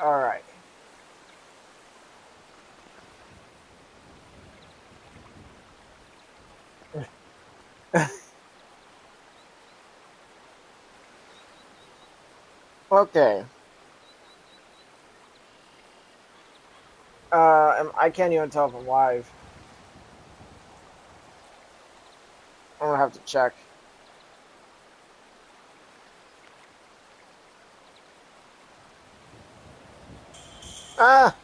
All right. Okay. I can't even tell if I'm live. I'm gonna have to check. Ah.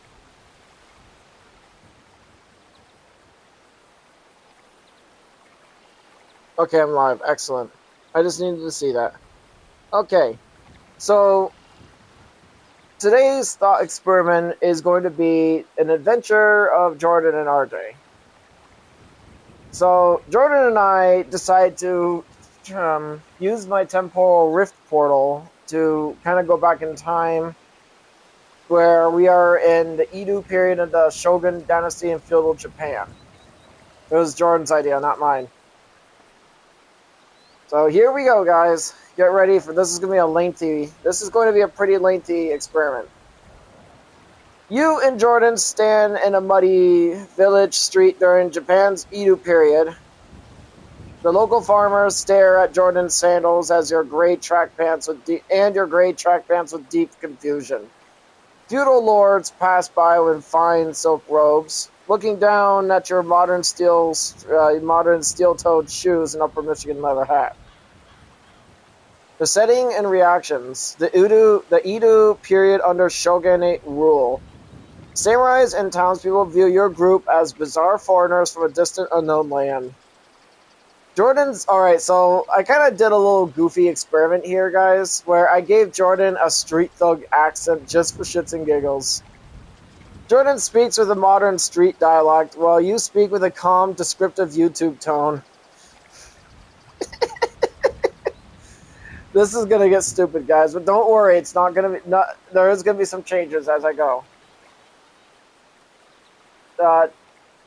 Okay, I'm live. Excellent. I just needed to see that. Okay. So today's thought experiment is going to be an adventure of Jordan and RJ. So Jordan and I decided to use my temporal rift portal to kind of go back in time, where we are in the Edo period of the Shogun dynasty in feudal Japan. It was Jordan's idea, not mine. So here we go, guys. Get ready for this. Is going to be a lengthy. This is going to be a pretty lengthy experiment. You and Jordan stand in a muddy village street during Japan's Edo period. The local farmers stare at Jordan's sandals as your gray track pants with deep confusion. Feudal lords pass by with fine silk robes, looking down at your modern steel-toed shoes and upper Michigan leather hat. The setting and reactions: the Edo period under shogunate rule. Samurais and townspeople view your group as bizarre foreigners from a distant, unknown land. Alright, so I kind of did a little goofy experiment here, guys, where I gave Jordan a street thug accent just for shits and giggles. Jordan speaks with a modern street dialect, while you speak with a calm, descriptive YouTube tone. This is gonna get stupid, guys, but don't worry, it's not gonna be. There is gonna be some changes as I go.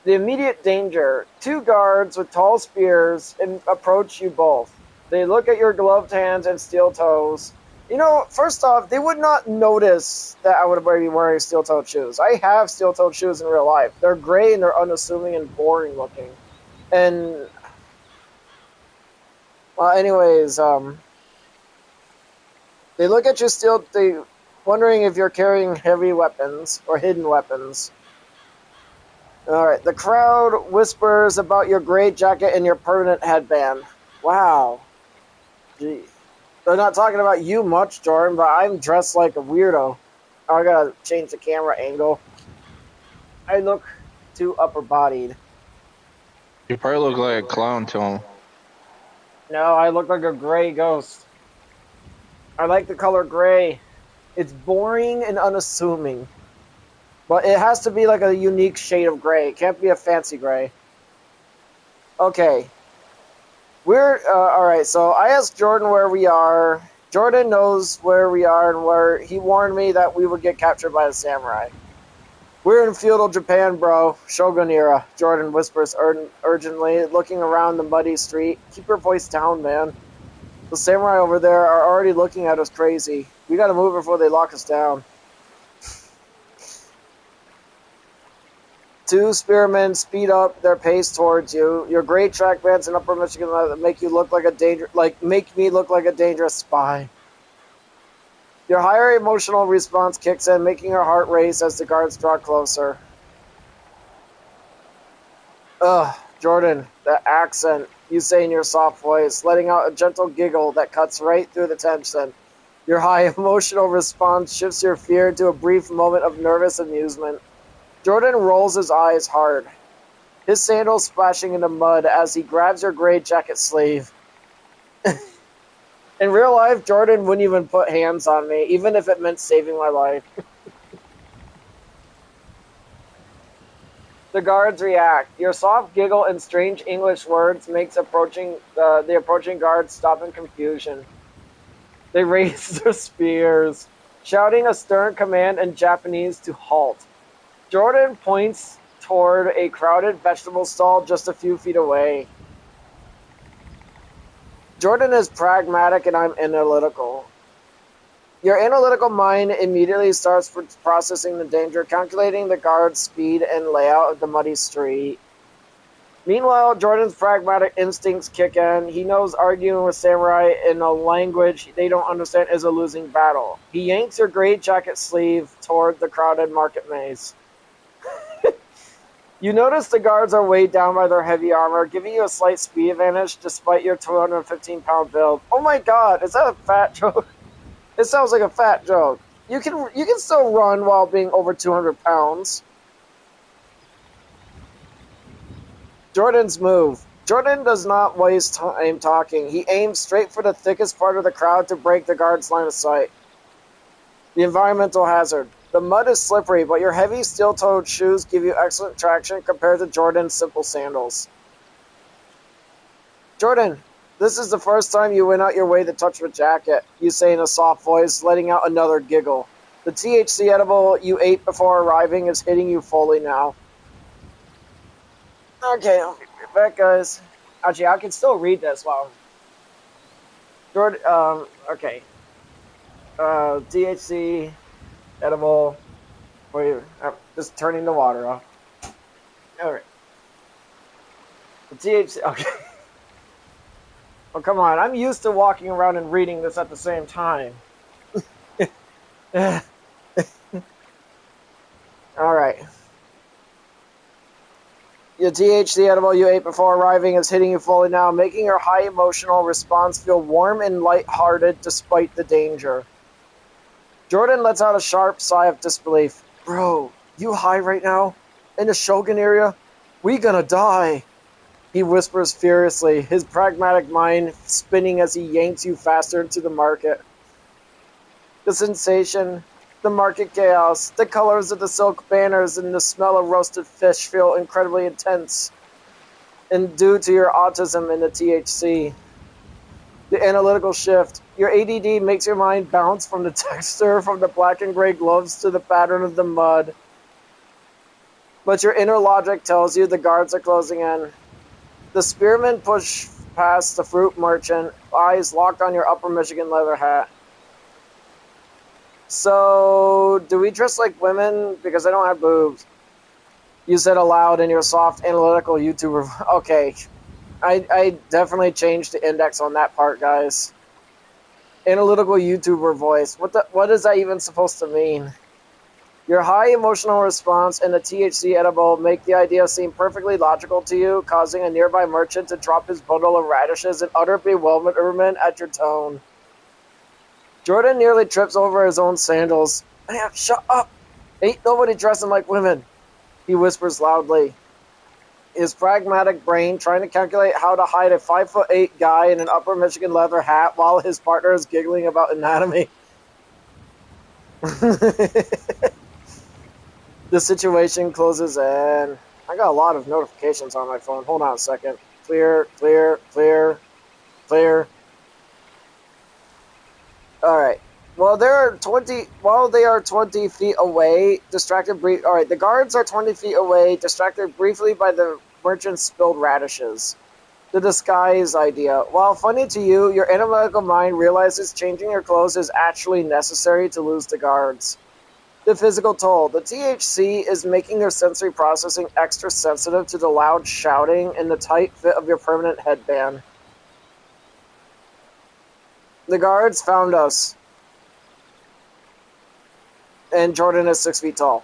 The immediate danger: two guards with tall spears approach you both. They look at your gloved hands and steel toes. You know, first off, they would not notice that I would be wearing steel-toed shoes. I have steel-toed shoes in real life. They're gray and they're unassuming and boring looking. And, well, anyways, they look at you wondering if you're carrying heavy weapons or hidden weapons. Alright, the crowd whispers about your gray jacket and your permanent headband. Wow. Gee. They're not talking about you much, Jordan, but I'm dressed like a weirdo. Oh, I gotta change the camera angle. I look too upper-bodied. You probably look like a clown to him. No, I look like a gray ghost. I like the color gray. It's boring and unassuming. But it has to be like a unique shade of gray. It can't be a fancy gray. Okay. Alright, so I asked Jordan where we are. Jordan knows where we are and where he warned me that we would get captured by the samurai. We're in feudal Japan, bro. Shogun era, Jordan whispers urgently, looking around the muddy street. Keep your voice down, man. The samurai over there are already looking at us crazy. We gotta move before they lock us down. Two spearmen speed up their pace towards you. Your gray track pants and upper Michigan leather make me look like a dangerous spy. Your higher emotional response kicks in, making your heart race as the guards draw closer. Ugh, Jordan, that accent, you say in your soft voice, letting out a gentle giggle that cuts right through the tension. Your high emotional response shifts your fear to a brief moment of nervous amusement. Jordan rolls his eyes hard, his sandals splashing into mud as he grabs your gray jacket sleeve. In real life, Jordan wouldn't even put hands on me, even if it meant saving my life. The guards react. Your soft giggle and strange English words makes the approaching guards stop in confusion. They raise their spears, shouting a stern command in Japanese to halt. Jordan points toward a crowded vegetable stall just a few feet away. Jordan is pragmatic and I'm analytical. Your analytical mind immediately starts processing the danger, calculating the guard's speed and layout of the muddy street. Meanwhile, Jordan's pragmatic instincts kick in. He knows arguing with samurai in a language they don't understand is a losing battle. He yanks your gray jacket sleeve toward the crowded market maze. You notice the guards are weighed down by their heavy armor, giving you a slight speed advantage despite your 215-pound build. Oh my god, is that a fat joke? It sounds like a fat joke. You can still run while being over 200 pounds. Jordan's move. Jordan does not waste time talking. He aims straight for the thickest part of the crowd to break the guard's line of sight. The environmental hazard. The mud is slippery, but your heavy steel-toed shoes give you excellent traction compared to Jordan's simple sandals. Jordan, this is the first time you went out your way to touch my jacket, you say in a soft voice, letting out another giggle. The THC edible you ate before arriving is hitting you fully now. Okay, I'll be right back, guys. Actually, I can still read this while... Jordan, okay. THC edible... Wait, I'm just turning the water off. Alright. The THC... Okay. Oh, come on. I'm used to walking around and reading this at the same time. Alright. The THC edible you ate before arriving is hitting you fully now, making your high emotional response feel warm and lighthearted despite the danger. Jordan lets out a sharp sigh of disbelief. Bro, you high right now? In the Shogun area? We gonna die. He whispers furiously, his pragmatic mind spinning as he yanks you faster into the market. The sensation, the market chaos, the colors of the silk banners, and the smell of roasted fish feel incredibly intense. And due to your autism and the THC. The analytical shift. Your ADD makes your mind bounce from the texture, from the black and gray gloves to the pattern of the mud. But your inner logic tells you the guards are closing in. The spearmen push past the fruit merchant, eyes locked on your Upper Michigan leather hat. So, do we dress like women? Because I don't have boobs. You said aloud in your soft, analytical YouTuber... Okay. I definitely changed the index on that part, guys. Analytical YouTuber voice. What is that even supposed to mean? Your high emotional response and the THC edible make the idea seem perfectly logical to you, causing a nearby merchant to drop his bundle of radishes in utter bewilderment at your tone. Jordan nearly trips over his own sandals. Man, shut up! Ain't nobody dressing like women, he whispers loudly. His pragmatic brain trying to calculate how to hide a 5'8" guy in an Upper Michigan leather hat while his partner is giggling about anatomy. The situation closes in. I got a lot of notifications on my phone. Hold on a second. Clear, clear, clear, clear. Alright. While they are 20 feet away, Alright, the guards are 20 feet away, distracted briefly by the merchant's spilled radishes. The disguise idea. While funny to you, your analytical mind realizes changing your clothes is actually necessary to lose the guards. The physical toll. The THC is making their sensory processing extra sensitive to the loud shouting and the tight fit of your permanent headband. The guards found us. And Jordan is 6 feet tall.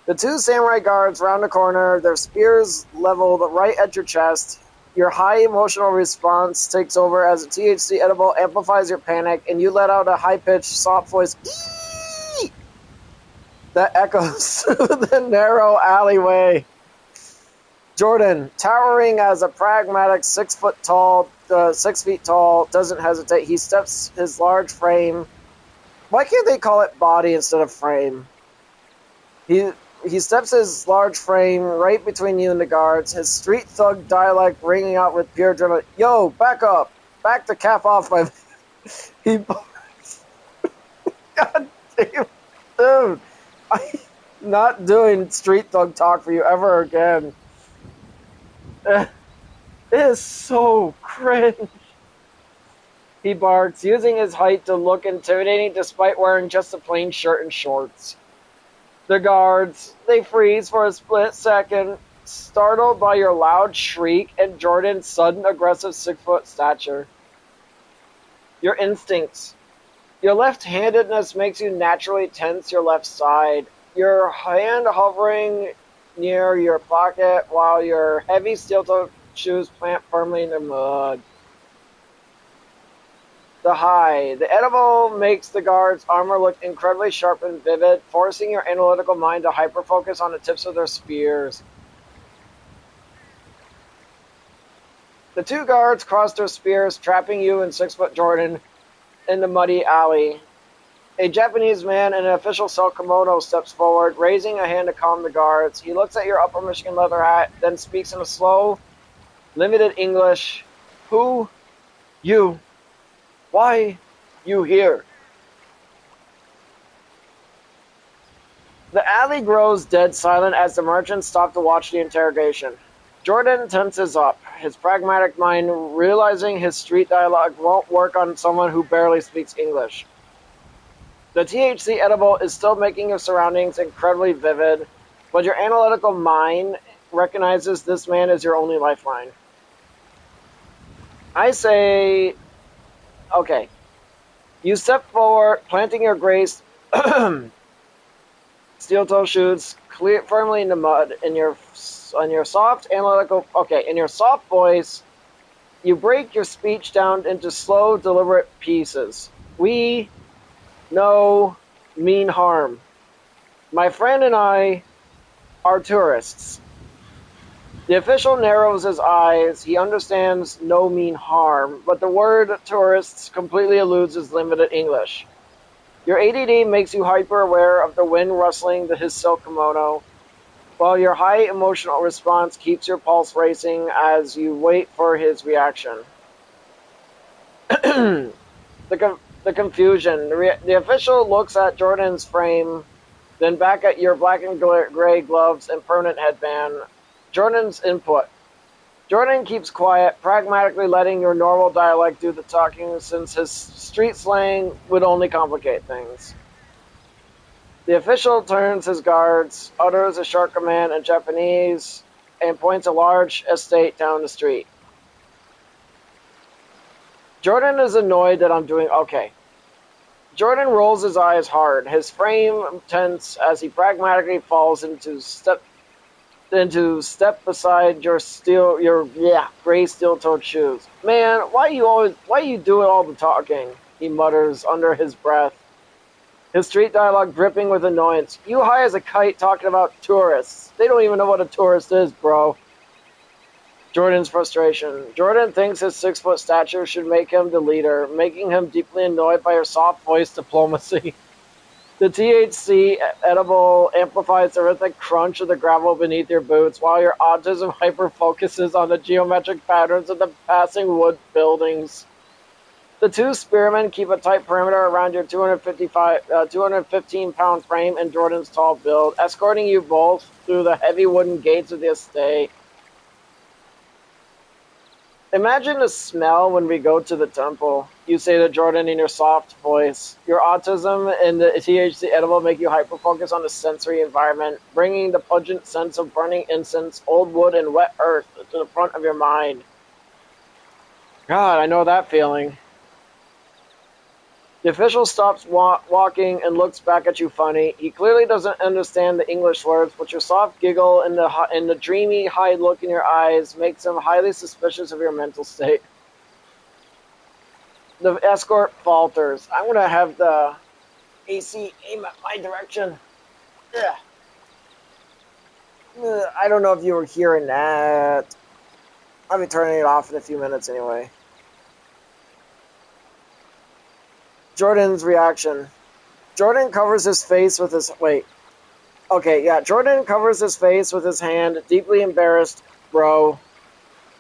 The two samurai guards round the corner, their spears leveled right at your chest. Your high emotional response takes over as a THC edible amplifies your panic, and you let out a high-pitched, soft voice "Eee!" that echoes through the narrow alleyway. Jordan, towering as a pragmatic 6 feet tall, doesn't hesitate. He steps his large frame. Why can't they call it body instead of frame? He steps his large frame right between you and the guards, his street thug dialect ringing out with pure adrenaline. Yo, back up! Back the cap off my... He... God damn, dude! I'm not doing street thug talk for you ever again. It is so cringe. he barks, using his height to look intimidating despite wearing just a plain shirt and shorts. The guards, they freeze for a split second, startled by your loud shriek and Jordan's sudden aggressive 6-foot stature. Your instincts. Your left-handedness makes you naturally tense your left side, your hand hovering near your pocket while your heavy steel-toed shoes plant firmly in the mud. The high. The edible makes the guard's armor look incredibly sharp and vivid, forcing your analytical mind to hyperfocus on the tips of their spears. The two guards cross their spears, trapping you and 6-foot Jordan in the muddy alley. A Japanese man in an official silk kimono steps forward, raising a hand to calm the guards. He looks at your upper Michigan leather hat, then speaks in a slow, limited English. Who? You. Why? You here? The alley grows dead silent as the merchants stop to watch the interrogation. Jordan tenses up, his pragmatic mind realizing his street dialogue won't work on someone who barely speaks English. The THC edible is still making your surroundings incredibly vivid, but your analytical mind recognizes this man as your only lifeline. I say, okay. You step forward, planting your gray steel-toe shoes firmly in the mud. In your soft voice, you break your speech down into slow, deliberate pieces. We no mean harm. My friend and I are tourists. The official narrows his eyes. He understands no mean harm, but the word tourists completely eludes his limited English. Your ADD makes you hyper-aware of the wind rustling his silk kimono, while your high emotional response keeps your pulse racing as you wait for his reaction. The confusion. The official looks at Jordan's frame, then back at your black and gray gloves and permanent headband. Jordan's input. Jordan keeps quiet, pragmatically letting your normal dialect do the talking since his street slang would only complicate things. The official turns his guards, utters a short command in Japanese, and points a large estate down the street. Jordan is annoyed that I'm doing okay. Jordan rolls his eyes hard, his frame tense as he pragmatically falls into step beside your gray steel-toed shoes. Man, why you doing all the talking? He mutters under his breath, his street dialogue dripping with annoyance. You high as a kite talking about tourists. They don't even know what a tourist is, bro. Jordan's frustration. Jordan thinks his 6-foot stature should make him the leader, making him deeply annoyed by her soft-voiced diplomacy. The THC edible amplifies the rhythmic crunch of the gravel beneath your boots, while your autism hyper-focuses on the geometric patterns of the passing wood buildings. The two spearmen keep a tight perimeter around your 215-pound frame and Jordan's tall build, escorting you both through the heavy wooden gates of the estate. Imagine the smell when we go to the temple, you say to Jordan in your soft voice. Your autism and the THC edible make you hyper-focus on the sensory environment, bringing the pungent sense of burning incense, old wood, and wet earth to the front of your mind. God, I know that feeling. The official stops walking and looks back at you funny. He clearly doesn't understand the English words, but your soft giggle and the dreamy, high look in your eyes makes him highly suspicious of your mental state. The escort falters. I'm going to have the AC aim at my direction. Ugh. I don't know if you were hearing that. I'll be turning it off in a few minutes anyway. Jordan's reaction. Jordan covers his face with his... Jordan covers his face with his hand, deeply embarrassed. Bro,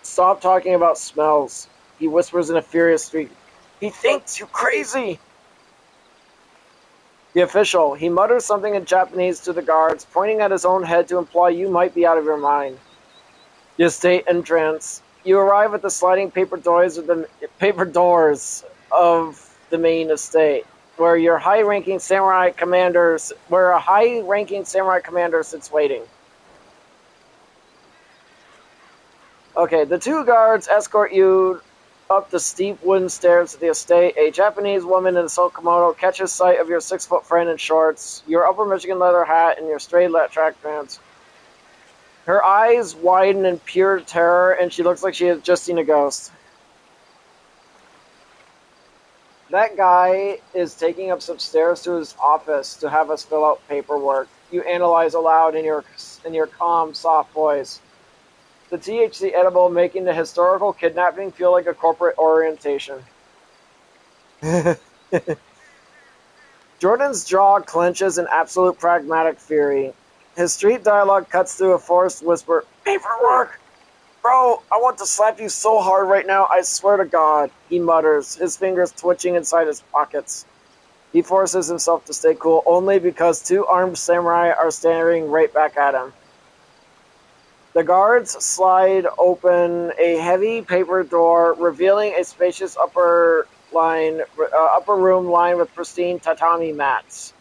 stop talking about smells. He whispers in a furious streak. He thinks you crazy. The official. He mutters something in Japanese to the guards, pointing at his own head to imply you might be out of your mind. The estate entrance. You arrive at the sliding paper doors of the main estate, where a high-ranking samurai commander sits waiting. Okay, the two guards escort you up the steep wooden stairs to the estate. A Japanese woman in a silk kimono catches sight of your 6-foot friend in shorts, your Upper Michigan leather hat, and your straight track pants. Her eyes widen in pure terror, and she looks like she has just seen a ghost. That guy is taking us upstairs to his office to have us fill out paperwork. You analyze aloud in your calm, soft voice. The THC edible making the historical kidnapping feel like a corporate orientation. Jordan's jaw clenches in absolute pragmatic fury. His street dialogue cuts through a forced whisper. Paperwork! Bro, I want to slap you so hard right now, I swear to God, he mutters, his fingers twitching inside his pockets. He forces himself to stay cool only because two armed samurai are staring right back at him. The guards slide open a heavy paper door, revealing a spacious upper room lined with pristine tatami mats.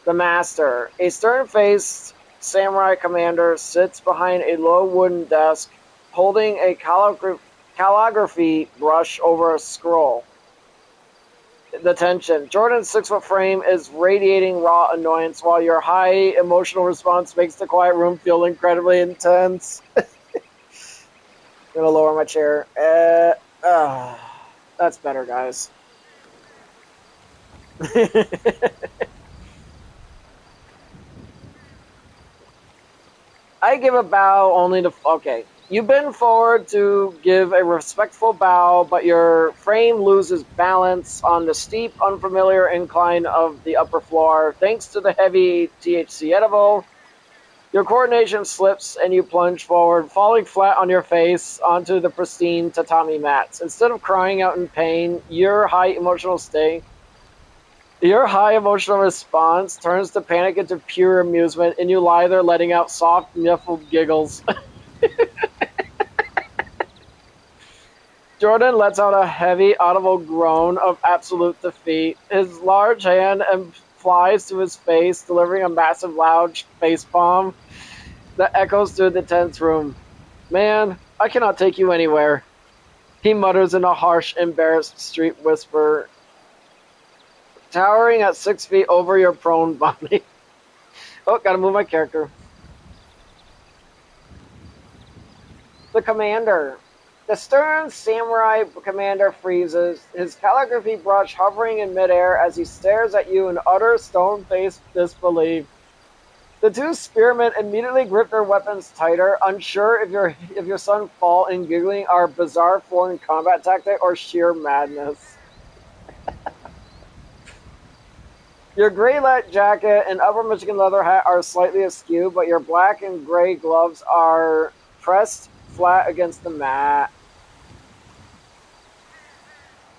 The master, a stern-faced samurai commander, sits behind a low wooden desk, holding a calligraphy brush over a scroll. The tension. Jordan's 6-foot frame is radiating raw annoyance, while your high emotional response makes the quiet room feel incredibly intense. I'm gonna lower my chair. That's better, guys. I give a bow only to... Okay. You bend forward to give a respectful bow, but your frame loses balance on the steep, unfamiliar incline of the upper floor. Thanks to the heavy THC edible, your coordination slips and you plunge forward, falling flat on your face onto the pristine tatami mats. Instead of crying out in pain, your high emotional response turns the panic into pure amusement, and you lie there letting out soft, muffled giggles. Jordan lets out a heavy, audible groan of absolute defeat. His large hand flies to his face, delivering a massive, loud facepalm that echoes through the tense room. Man, I cannot take you anywhere. He mutters in a harsh, embarrassed street whisper, towering at 6 feet over your prone body. Oh, gotta move my character. The commander. The stern samurai commander freezes, his calligraphy brush hovering in midair as he stares at you in utter stone-faced disbelief. The two spearmen immediately grip their weapons tighter, unsure if your son fall and giggling are bizarre foreign combat tactic or sheer madness. Your gray jacket and Upper Michigan leather hat are slightly askew, but your black and gray gloves are pressed flat against the mat.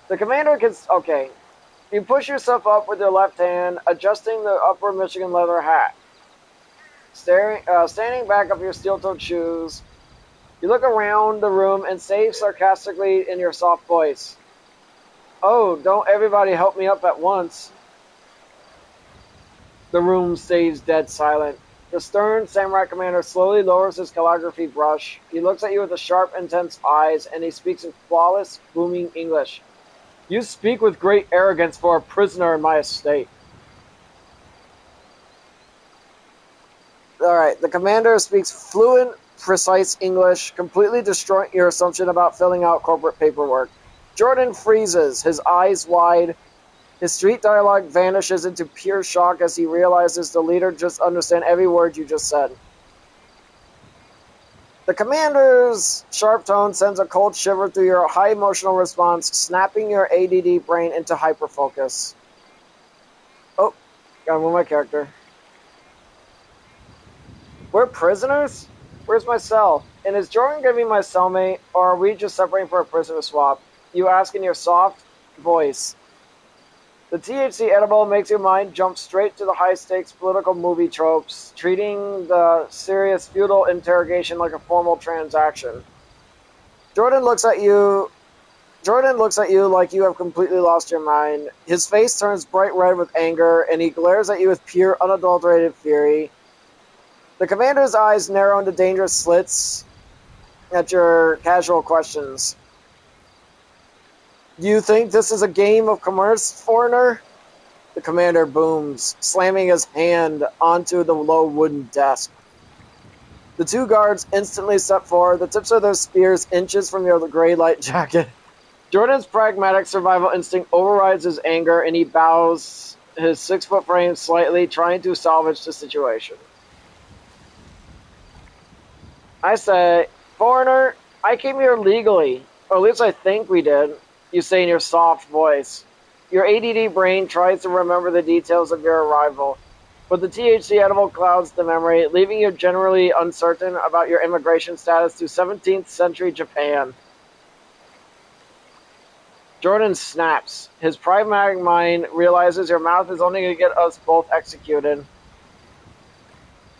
The commander gets... Okay. You push yourself up with your left hand, adjusting the Upper Michigan leather hat. Standing back up your steel-toed shoes, you look around the room and say sarcastically in your soft voice, "Oh, don't everybody help me up at once." The room stays dead silent. The stern samurai commander slowly lowers his calligraphy brush. He looks at you with sharp, intense eyes, and he speaks in flawless, booming English. "You speak with great arrogance for a prisoner in my estate." Alright, the commander speaks fluent, precise English, completely destroying your assumption about filling out corporate paperwork. Jordan freezes, his eyes wide. His street dialogue vanishes into pure shock as he realizes the leader just understands every word you just said. The commander's sharp tone sends a cold shiver through your high emotional response, snapping your ADD brain into hyperfocus. Oh, gotta move my character. We're prisoners? Where's my cell? And is Jordan gonna be my cellmate, or are we just separating for a prisoner swap? You ask in your soft voice. The THC edible makes your mind jump straight to the high-stakes political movie tropes, treating the serious feudal interrogation like a formal transaction. Jordan looks at you Jordan looks at you like you have completely lost your mind. His face turns bright red with anger, and he glares at you with pure, unadulterated fury. The commander's eyes narrow into dangerous slits at your casual questions. Do you think this is a game of commerce, foreigner? The commander booms, slamming his hand onto the low wooden desk. The two guards instantly step forward, the tips of their spears inches from your gray light jacket. Jordan's pragmatic survival instinct overrides his anger, and he bows his 6-foot frame slightly, trying to salvage the situation. I say, foreigner, I came here legally, or at least I think we did, you say in your soft voice. Your ADD brain tries to remember the details of your arrival, but the THC edible clouds the memory, leaving you generally uncertain about your immigration status to 17th century Japan. Jordan snaps. His pragmatic mind realizes your mouth is only going to get us both executed.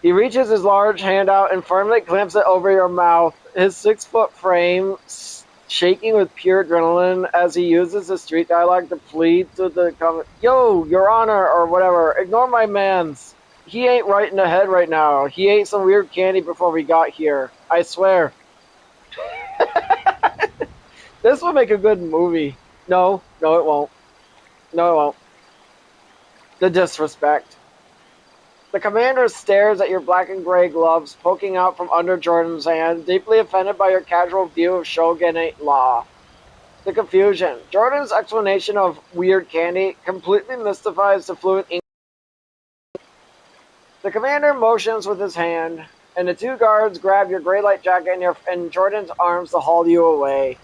He reaches his large hand out and firmly clamps it over your mouth, his 6-foot frame shaking with pure adrenaline as he uses the street dialogue to plead to the Yo, your honor, or whatever, ignore my mans. He ain't right in the head right now. He ate some weird candy before we got here. I swear. This will make a good movie. No, it won't. No, it won't. The disrespect. The commander stares at your black and gray gloves poking out from under Jordan's hand, deeply offended by your casual view of shogunate law. The confusion. Jordan's explanation of weird candy completely mystifies the fluent English. The commander motions with his hand, and the two guards grab your gray light jacket and Jordan's arms to haul you away.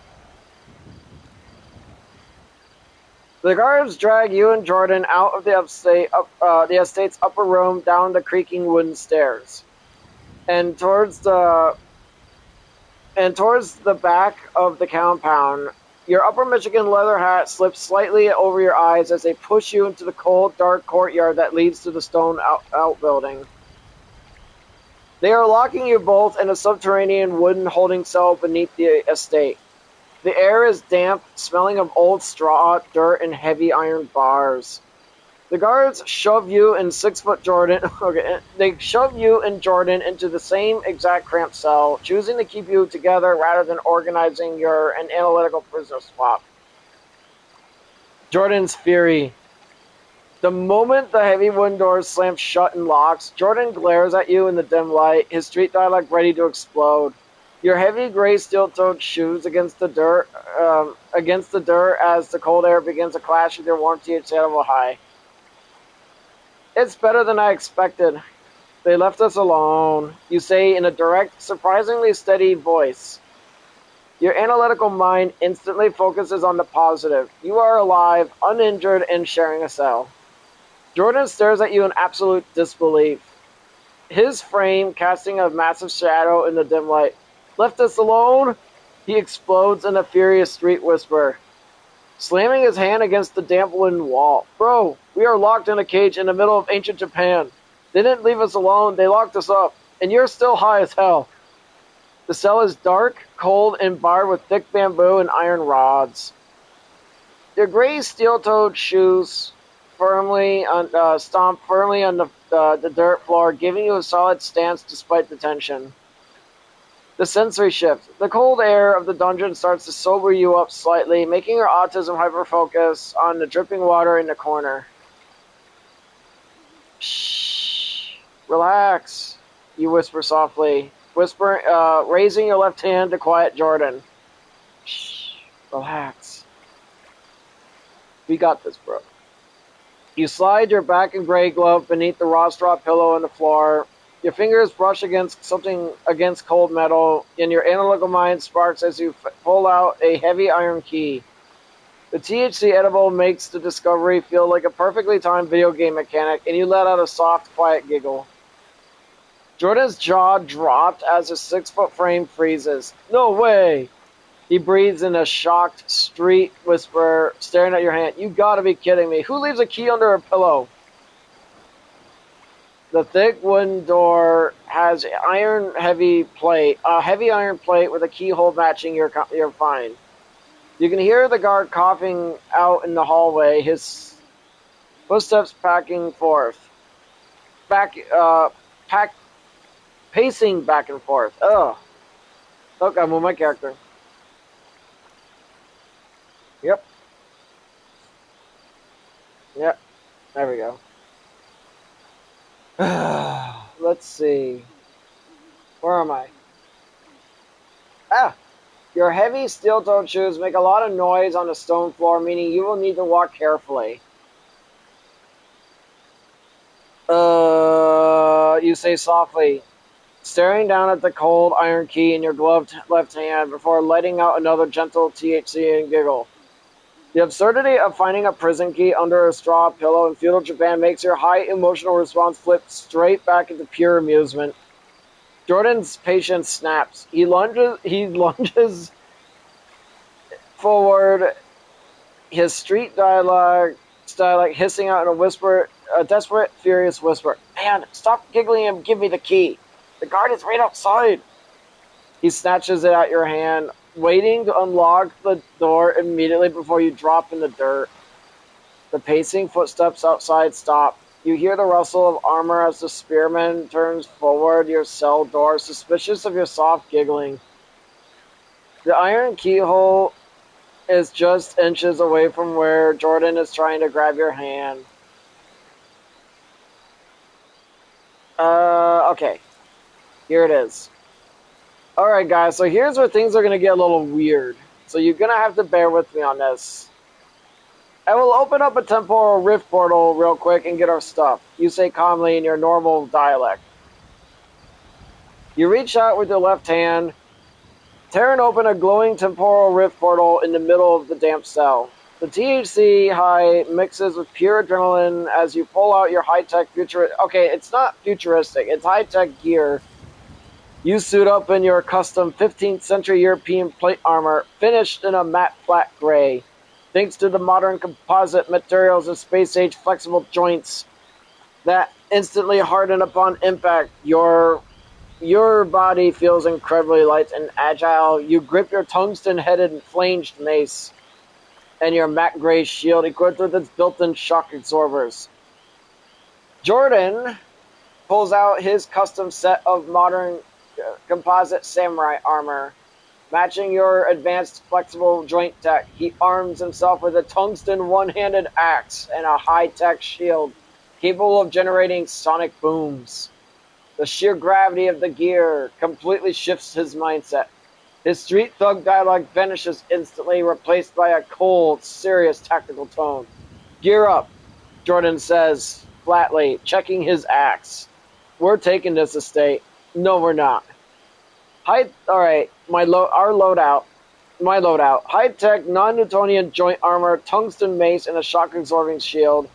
The guards drag you and Jordan out of the estate's upper room down the creaking wooden stairs, and towards the back of the compound. Your Upper Michigan leather hat slips slightly over your eyes as they push you into the cold, dark courtyard that leads to the stone outbuilding. They are locking you both in a subterranean wooden holding cell beneath the estate. The air is damp, smelling of old straw, dirt, and heavy iron bars. The guards shove you and 6-foot Jordan. Okay, they shove you and Jordan into the same exact cramped cell, choosing to keep you together rather than organizing an analytical prisoner swap. Jordan's fury. The moment the heavy wooden doors slam shut and locks, Jordan glares at you in the dim light, his street dialect ready to explode. Your heavy gray steel-toed shoes against the dirt as the cold air begins to clash with your warm THC edible high. It's better than I expected. They left us alone, you say in a direct, surprisingly steady voice. Your analytical mind instantly focuses on the positive. You are alive, uninjured, and sharing a cell. Jordan stares at you in absolute disbelief, his frame casting a massive shadow in the dim light. Left us alone? He explodes in a furious street whisper, slamming his hand against the damp wooden wall. Bro, we are locked in a cage in the middle of ancient Japan. They didn't leave us alone, they locked us up, and you're still high as hell. The cell is dark, cold, and barred with thick bamboo and iron rods. Your gray steel-toed shoes stomp firmly on the dirt floor, giving you a solid stance despite the tension. The sensory shift. The cold air of the dungeon starts to sober you up slightly, making your autism hyper-focus on the dripping water in the corner. Shh. Relax, you whisper softly, raising your left hand to quiet Jordan. Shh. Relax. We got this, bro. You slide your black and gray glove beneath the raw straw pillow on the floor. Your fingers brush against cold metal, and your analytical mind sparks as you pull out a heavy iron key. The THC edible makes the discovery feel like a perfectly timed video game mechanic, and you let out a soft, quiet giggle. Jordan's jaw dropped as his 6-foot frame freezes. No way! He breathes in a shocked street whisper, staring at your hand. You gotta be kidding me. Who leaves a key under a pillow? The thick wooden door has a heavy iron plate with a keyhole matching your find. You can hear the guard coughing out in the hallway, his footsteps packing forth. Back, pack, pacing back and forth. Ugh. Look, I moved my character. Yep. Yep. There we go. Let's see. Where am I? Ah! Your heavy steel-toed shoes make a lot of noise on the stone floor, meaning you will need to walk carefully. You say softly, staring down at the cold iron key in your gloved left hand before letting out another gentle THC and giggle. The absurdity of finding a prison key under a straw pillow in feudal Japan makes your high emotional response flip straight back into pure amusement. Jordan's patience snaps. He lunges forward, his street dialect hissing out in a whisper, a desperate, furious whisper. Man, stop giggling and give me the key. The guard is right outside. He snatches it out your hand, waiting to unlock the door immediately before you drop in the dirt. The pacing footsteps outside stop. You hear the rustle of armor as the spearman turns forward your cell door, suspicious of your soft giggling. The iron keyhole is just inches away from where Jordan is trying to grab your hand. Okay. Here it is. Alright, guys, so here's where things are going to get a little weird. So you're going to have to bear with me on this. I will open up a temporal rift portal real quick and get our stuff. You say calmly in your normal dialect. You reach out with your left hand, tearing open a glowing temporal rift portal in the middle of the damp cell. The THC high mixes with pure adrenaline as you pull out your high-tech futuristic... Okay, it's not futuristic. It's high-tech gear. You suit up in your custom 15th century European plate armor, finished in a matte flat gray. Thanks to the modern composite materials and space-age flexible joints that instantly harden upon impact, your body feels incredibly light and agile. You grip your tungsten-headed flanged mace and your matte gray shield equipped with its built-in shock absorbers. Jordan pulls out his custom set of modern composite samurai armor, matching your advanced flexible joint tech. He arms himself with a tungsten one-handed axe and a high-tech shield capable of generating sonic booms. The sheer gravity of the gear completely shifts his mindset. His street thug dialogue vanishes instantly, replaced by a cold, serious tactical tone. Gear up, Jordan says flatly, checking his axe. We're taking this estate. No, we're not. Alright, my loadout. High-tech, non-Newtonian joint armor, tungsten mace, and a shock-absorbing shield.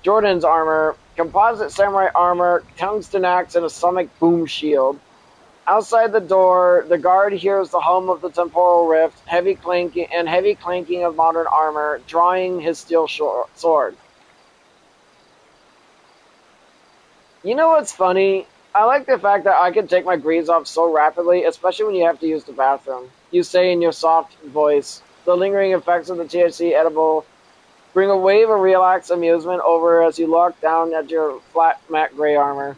Jordan's armor, composite samurai armor, tungsten axe, and a sonic boom shield. Outside the door, the guard hears the hum of the temporal rift, heavy clanking of modern armor, drawing his steel sword. You know what's funny? I like the fact that I can take my greaves off so rapidly, especially when you have to use the bathroom. You say in your soft voice, the lingering effects of the THC edible bring a wave of relaxed amusement over as you look down at your flat matte gray armor.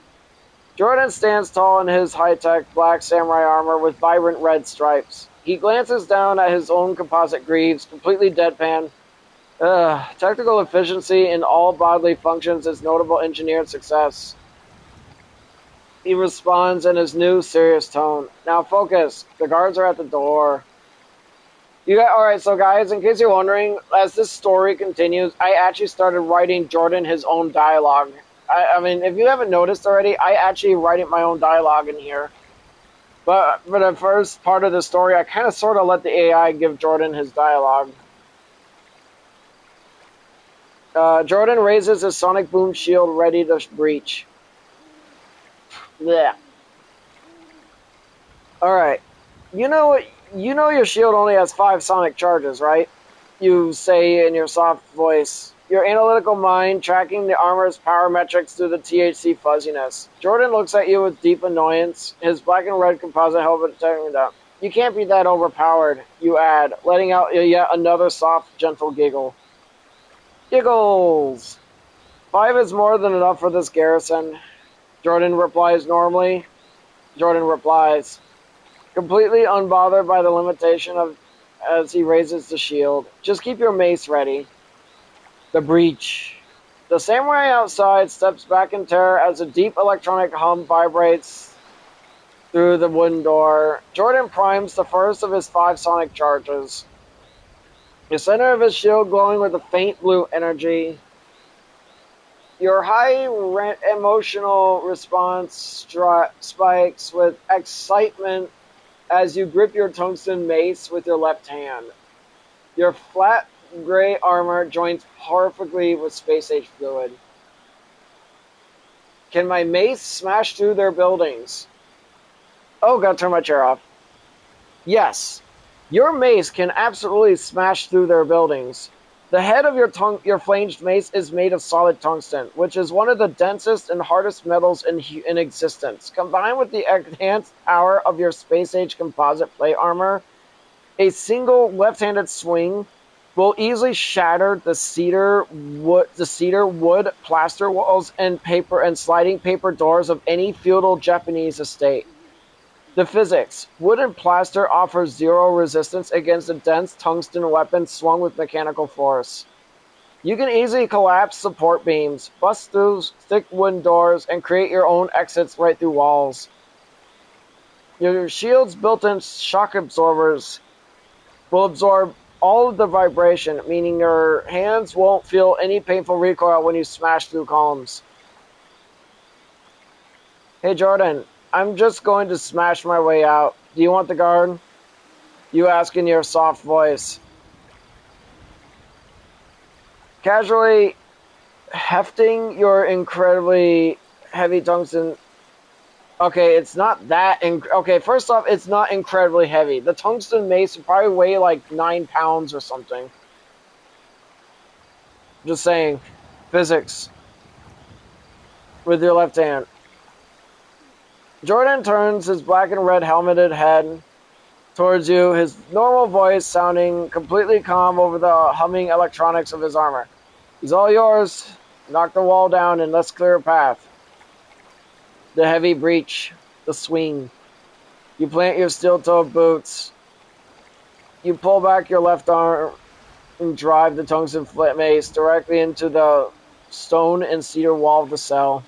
Jordan stands tall in his high-tech black samurai armor with vibrant red stripes. He glances down at his own composite greaves, completely deadpan. Technical efficiency in all bodily functions is notable engineered success. He responds in his new serious tone. Now focus. The guards are at the door. Alright, so guys, in case you're wondering, as this story continues, I actually started writing Jordan his own dialogue. I mean, if you haven't noticed already, I actually write my own dialogue in here. But for the first part of the story, I kind of sort of let the AI give Jordan his dialogue. Jordan raises his sonic boom shield ready to breach. Yeah. Alright. You know your shield only has 5 sonic charges, right? You say in your soft voice. Your analytical mind tracking the armor's power metrics through the THC fuzziness. Jordan looks at you with deep annoyance, his black and red composite helmet tearing down. You can't be that overpowered, you add, letting out yet another soft, gentle giggle. Giggles! 5 is more than enough for this garrison. Jordan replies normally. Jordan replies, completely unbothered by the limitation of as he raises the shield. Just keep your mace ready. The breach. The samurai outside steps back in terror as a deep electronic hum vibrates through the wooden door. Jordan primes the first of his 5 sonic charges. The center of his shield glowing with a faint blue energy. Your high emotional response spikes with excitement as you grip your tungsten mace with your left hand. Your flat gray armor joins perfectly with space-age fluid. Can my mace smash through their buildings? Oh, gotta turn my chair off. Yes, your mace can absolutely smash through their buildings. The head of your flanged mace is made of solid tungsten, which is one of the densest and hardest metals in existence. Combined with the enhanced power of your space-age composite plate armor, a single left-handed swing will easily shatter the cedar wood plaster walls and paper and sliding paper doors of any feudal Japanese estate. The physics. Wood and plaster offers zero resistance against a dense tungsten weapon swung with mechanical force. You can easily collapse support beams, bust through thick wooden doors, and create your own exits right through walls. Your shield's built-in shock absorbers will absorb all of the vibration, meaning your hands won't feel any painful recoil when you smash through columns. Hey Jordan, I'm just going to smash my way out. Do you want the guard? You ask in your soft voice. Casually hefting your incredibly heavy tungsten. Okay, it's not that. Okay, first off, it's not incredibly heavy. The tungsten mace would probably weigh like 9 pounds or something. Just saying. Physics. With your left hand. Jordan turns his black and red helmeted head towards you, his normal voice sounding completely calm over the humming electronics of his armor. He's all yours. Knock the wall down and let's clear a path. The heavy breach. The swing. You plant your steel-toed boots. You pull back your left arm and drive the tungsten flint mace directly into the stone and cedar wall of the cell.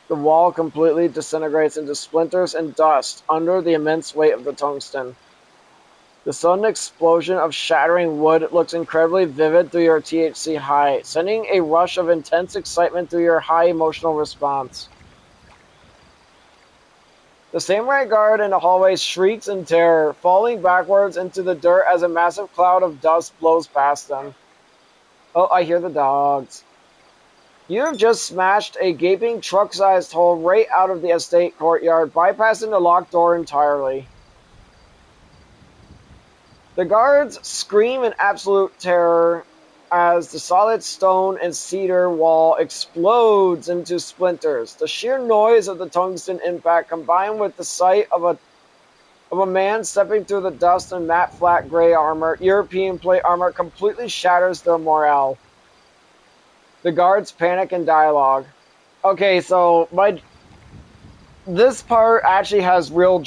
The wall completely disintegrates into splinters and dust under the immense weight of the tungsten. The sudden explosion of shattering wood looks incredibly vivid through your THC high, sending a rush of intense excitement through your high emotional response. The samurai guard in the hallway shrieks in terror, falling backwards into the dirt as a massive cloud of dust blows past them. Oh, I hear the dogs. You have just smashed a gaping truck-sized hole right out of the estate courtyard, bypassing the locked door entirely. The guards scream in absolute terror as the solid stone and cedar wall explodes into splinters. The sheer noise of the tungsten impact combined with the sight of a man stepping through the dust in matte flat gray armor, European plate armor, completely shatters their morale. The guards panic and dialogue. Okay, so this part actually has real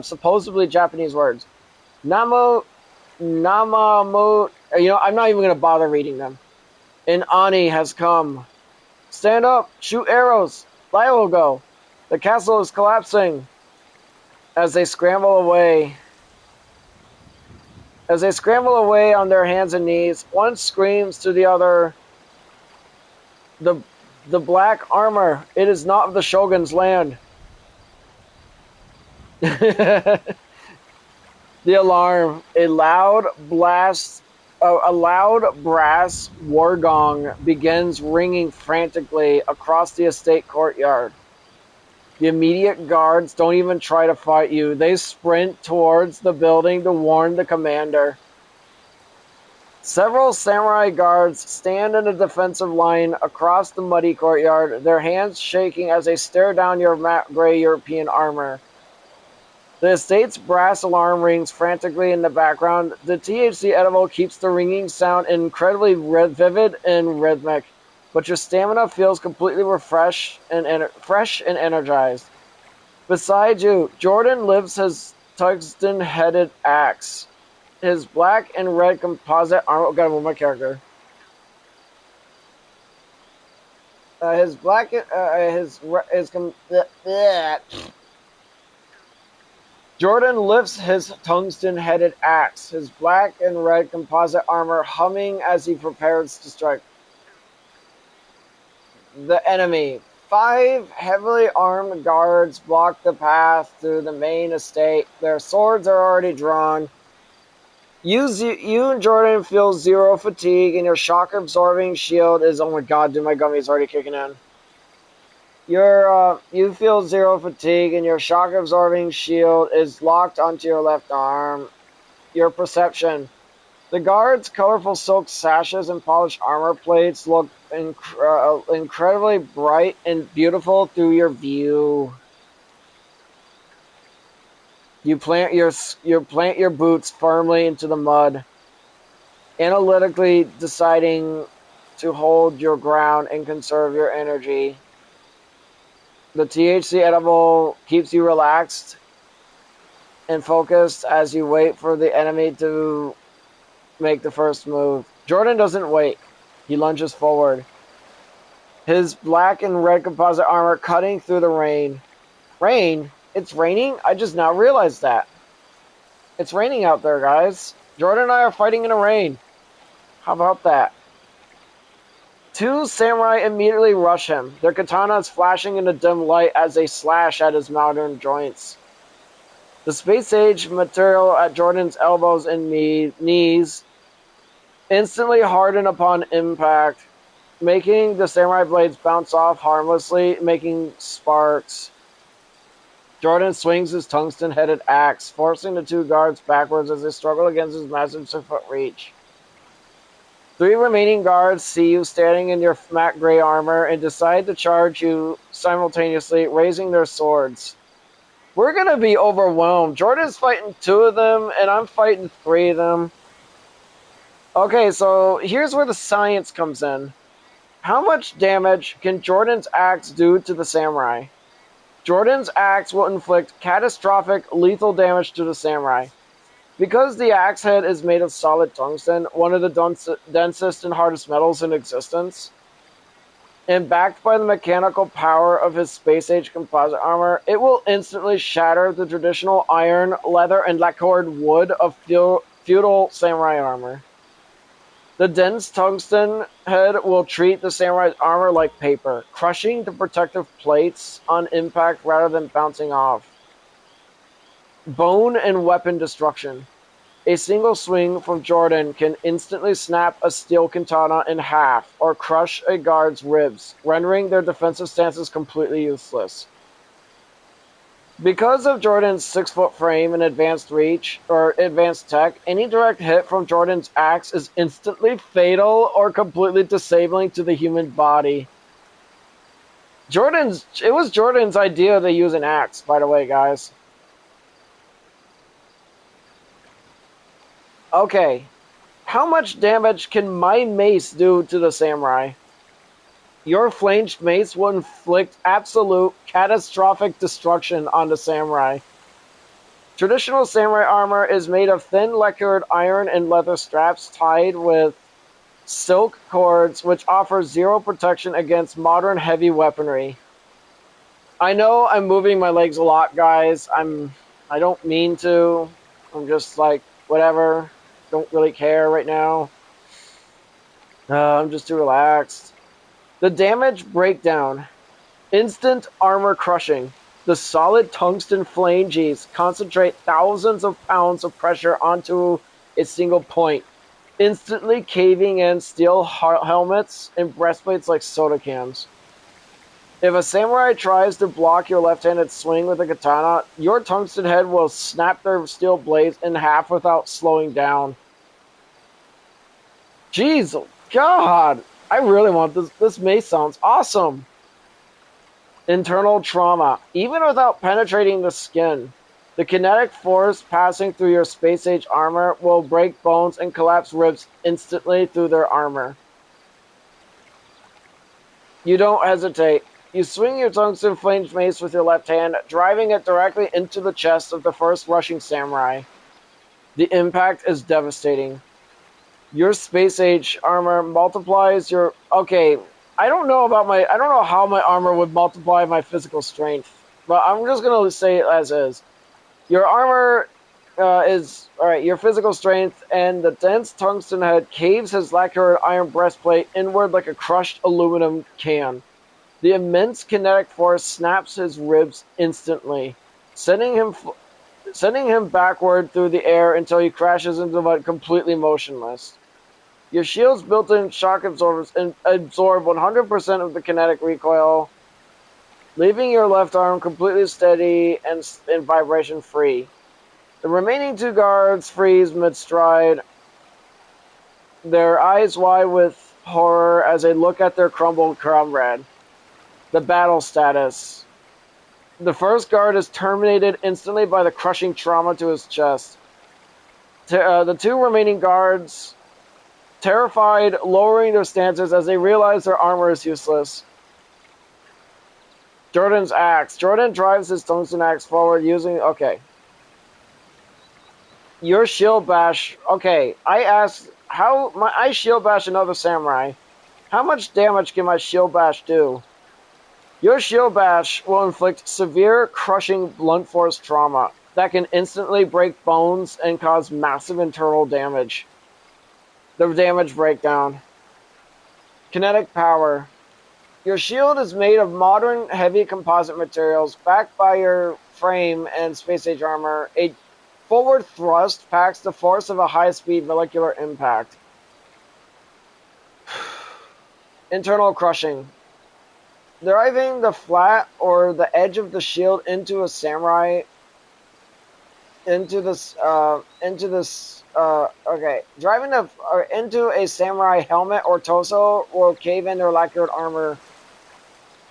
supposedly Japanese words. Namamu. I'm not even going to bother reading them. An Ani has come. Stand up, shoot arrows. Light will go. The castle is collapsing. As they scramble away on their hands and knees, one screams to the other, The black armor, it is not of the Shogun's land. The alarm, a loud brass war gong begins ringing frantically across the estate courtyard. The immediate guards don't even try to fight you. They sprint towards the building to warn the commander. Several samurai guards stand in a defensive line across the muddy courtyard, their hands shaking as they stare down your matte gray European armor. The estate's brass alarm rings frantically in the background. The THC edible keeps the ringing sound incredibly vivid and rhythmic, but your stamina feels completely refreshed and fresh and energized. Beside you, Jordan lifts his tungsten-headed axe. His black and red composite armor. Oh, gotta move my character. His black. His. Jordan lifts his tungsten-headed axe, his black and red composite armor humming as he prepares to strike. The enemy. 5 heavily armed guards block the path through the main estate. Their swords are already drawn. You and Jordan feel 0 fatigue, and your shock-absorbing shield is... Oh my god, dude, my gummy's already kicking in. You feel 0 fatigue, and your shock-absorbing shield is locked onto your left arm. Your perception. The guards' colorful silk sashes and polished armor plates look incredibly bright and beautiful through your view. You plant your boots firmly into the mud, analytically deciding to hold your ground and conserve your energy. The THC edible keeps you relaxed and focused as you wait for the enemy to make the first move. Jordan doesn't wait. He lunges forward. His black and red composite armor cutting through the rain. Rain? It's raining? I just now realized that. It's raining out there, guys. Jordan and I are fighting in the rain. How about that? 2 samurai immediately rush him, their katanas flashing in the dim light as they slash at his modern joints. The space-age material at Jordan's elbows and knees instantly harden upon impact, making the samurai blades bounce off harmlessly, making sparks. Jordan swings his tungsten-headed axe, forcing the 2 guards backwards as they struggle against his massive 6-foot reach. 3 remaining guards see you standing in your matte gray armor and decide to charge you simultaneously, raising their swords. We're gonna be overwhelmed. Jordan's fighting 2 of them, and I'm fighting 3 of them. Okay, so here's where the science comes in. How much damage can Jordan's axe do to the samurai? Jordan's axe will inflict catastrophic, lethal damage to the samurai. Because the axe head is made of solid tungsten, one of the densest and hardest metals in existence, and backed by the mechanical power of his space-age composite armor, it will instantly shatter the traditional iron, leather, and lacquered wood of feudal samurai armor. The dense tungsten head will treat the samurai's armor like paper, crushing the protective plates on impact rather than bouncing off. Bone and weapon destruction. A single swing from Jordan can instantly snap a steel katana in half or crush a guard's ribs, rendering their defensive stances completely useless. Because of Jordan's 6-foot frame and advanced reach, or advanced tech, any direct hit from Jordan's axe is instantly fatal or completely disabling to the human body. It was Jordan's idea to use an axe, by the way, guys. Okay, how much damage can my mace do to the samurai? Your flanged mace will inflict absolute, catastrophic destruction on the samurai. Traditional samurai armor is made of thin lacquered iron and leather straps tied with silk cords, which offer 0 protection against modern heavy weaponry. I know I'm moving my legs a lot, guys. I don't mean to. I'm just like, whatever. Don't really care right now. I'm just too relaxed. The damage breakdown. Instant armor crushing. The solid tungsten flanges concentrate thousands of pounds of pressure onto a single point, instantly caving in steel helmets and breastplates like soda cans. If a samurai tries to block your left-handed swing with a katana, your tungsten head will snap their steel blades in half without slowing down. Jeez, God, I really want this. This mace sounds awesome. Internal trauma. Even without penetrating the skin, The kinetic force passing through your space-age armor will break bones and collapse ribs instantly through their armor. You don't hesitate. You swing your tungsten flamed mace with your left hand, driving it directly into the chest of the first rushing samurai. The impact is devastating. Your space-age armor multiplies your... Okay, I don't know how my armor would multiply my physical strength, but I'm just going to say it as is. Your armor is alright. Your physical strength and the dense tungsten head caves his lacquered iron breastplate inward like a crushed aluminum can. The immense kinetic force snaps his ribs instantly, sending him backward through the air until he crashes into the mud completely motionless. Your shield's built-in shock absorbers absorb 100% of the kinetic recoil, leaving your left arm completely steady and vibration-free. The remaining two guards freeze mid-stride, their eyes wide with horror as they look at their crumbled comrade. The battle status. The first guard is terminated instantly by the crushing trauma to his chest. The two remaining guards, terrified, lowering their stances as they realize their armor is useless. Jordan's axe. Jordan drives his tungsten axe forward using... Okay. Your shield bash. Okay, I asked I shield bash another samurai. How much damage can my shield bash do? Your shield bash will inflict severe, crushing, blunt force trauma that can instantly break bones and cause massive internal damage. The damage breakdown. Kinetic power. Your shield is made of modern, heavy composite materials backed by your frame and space-age armor. A forward thrust packs the force of a high-speed molecular impact. Internal crushing. Driving the flat or the edge of the shield into a samurai into a samurai helmet or torso will cave in their lacquered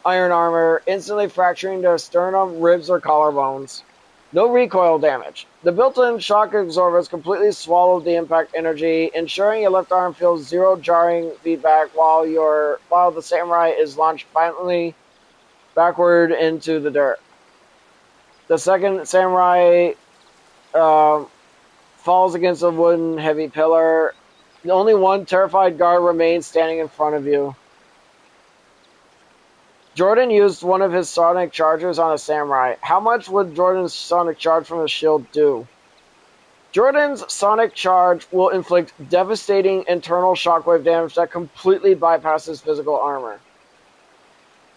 iron armor, instantly fracturing their sternum, ribs, or collarbones. No recoil damage. The built-in shock absorbers completely swallow the impact energy, ensuring your left arm feels zero jarring feedback while the samurai is launched violently backward into the dirt. The second samurai falls against a wooden heavy pillar. Only one terrified guard remains standing in front of you. Jordan used one of his sonic charges on a samurai. How much would Jordan's sonic charge from his shield do? Jordan's sonic charge will inflict devastating internal shockwave damage that completely bypasses physical armor.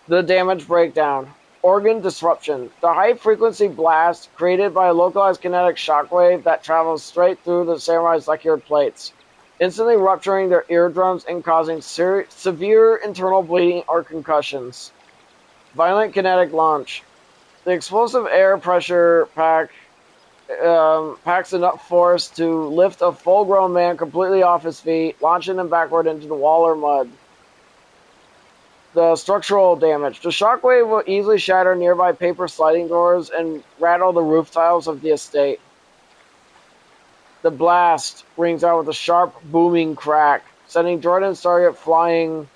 The damage breakdown. Organ disruption. The high-frequency blast created by a localized kinetic shockwave that travels straight through the samurai's lacquered plates, instantly rupturing their eardrums and causing severe internal bleeding or concussions. Violent kinetic launch. The explosive air pressure packs enough force to lift a full-grown man completely off his feet, launching him backward into the wall or mud. The structural damage. The shockwave will easily shatter nearby paper sliding doors and rattle the roof tiles of the estate. The blast rings out with a sharp, booming crack, sending Jordan's target flying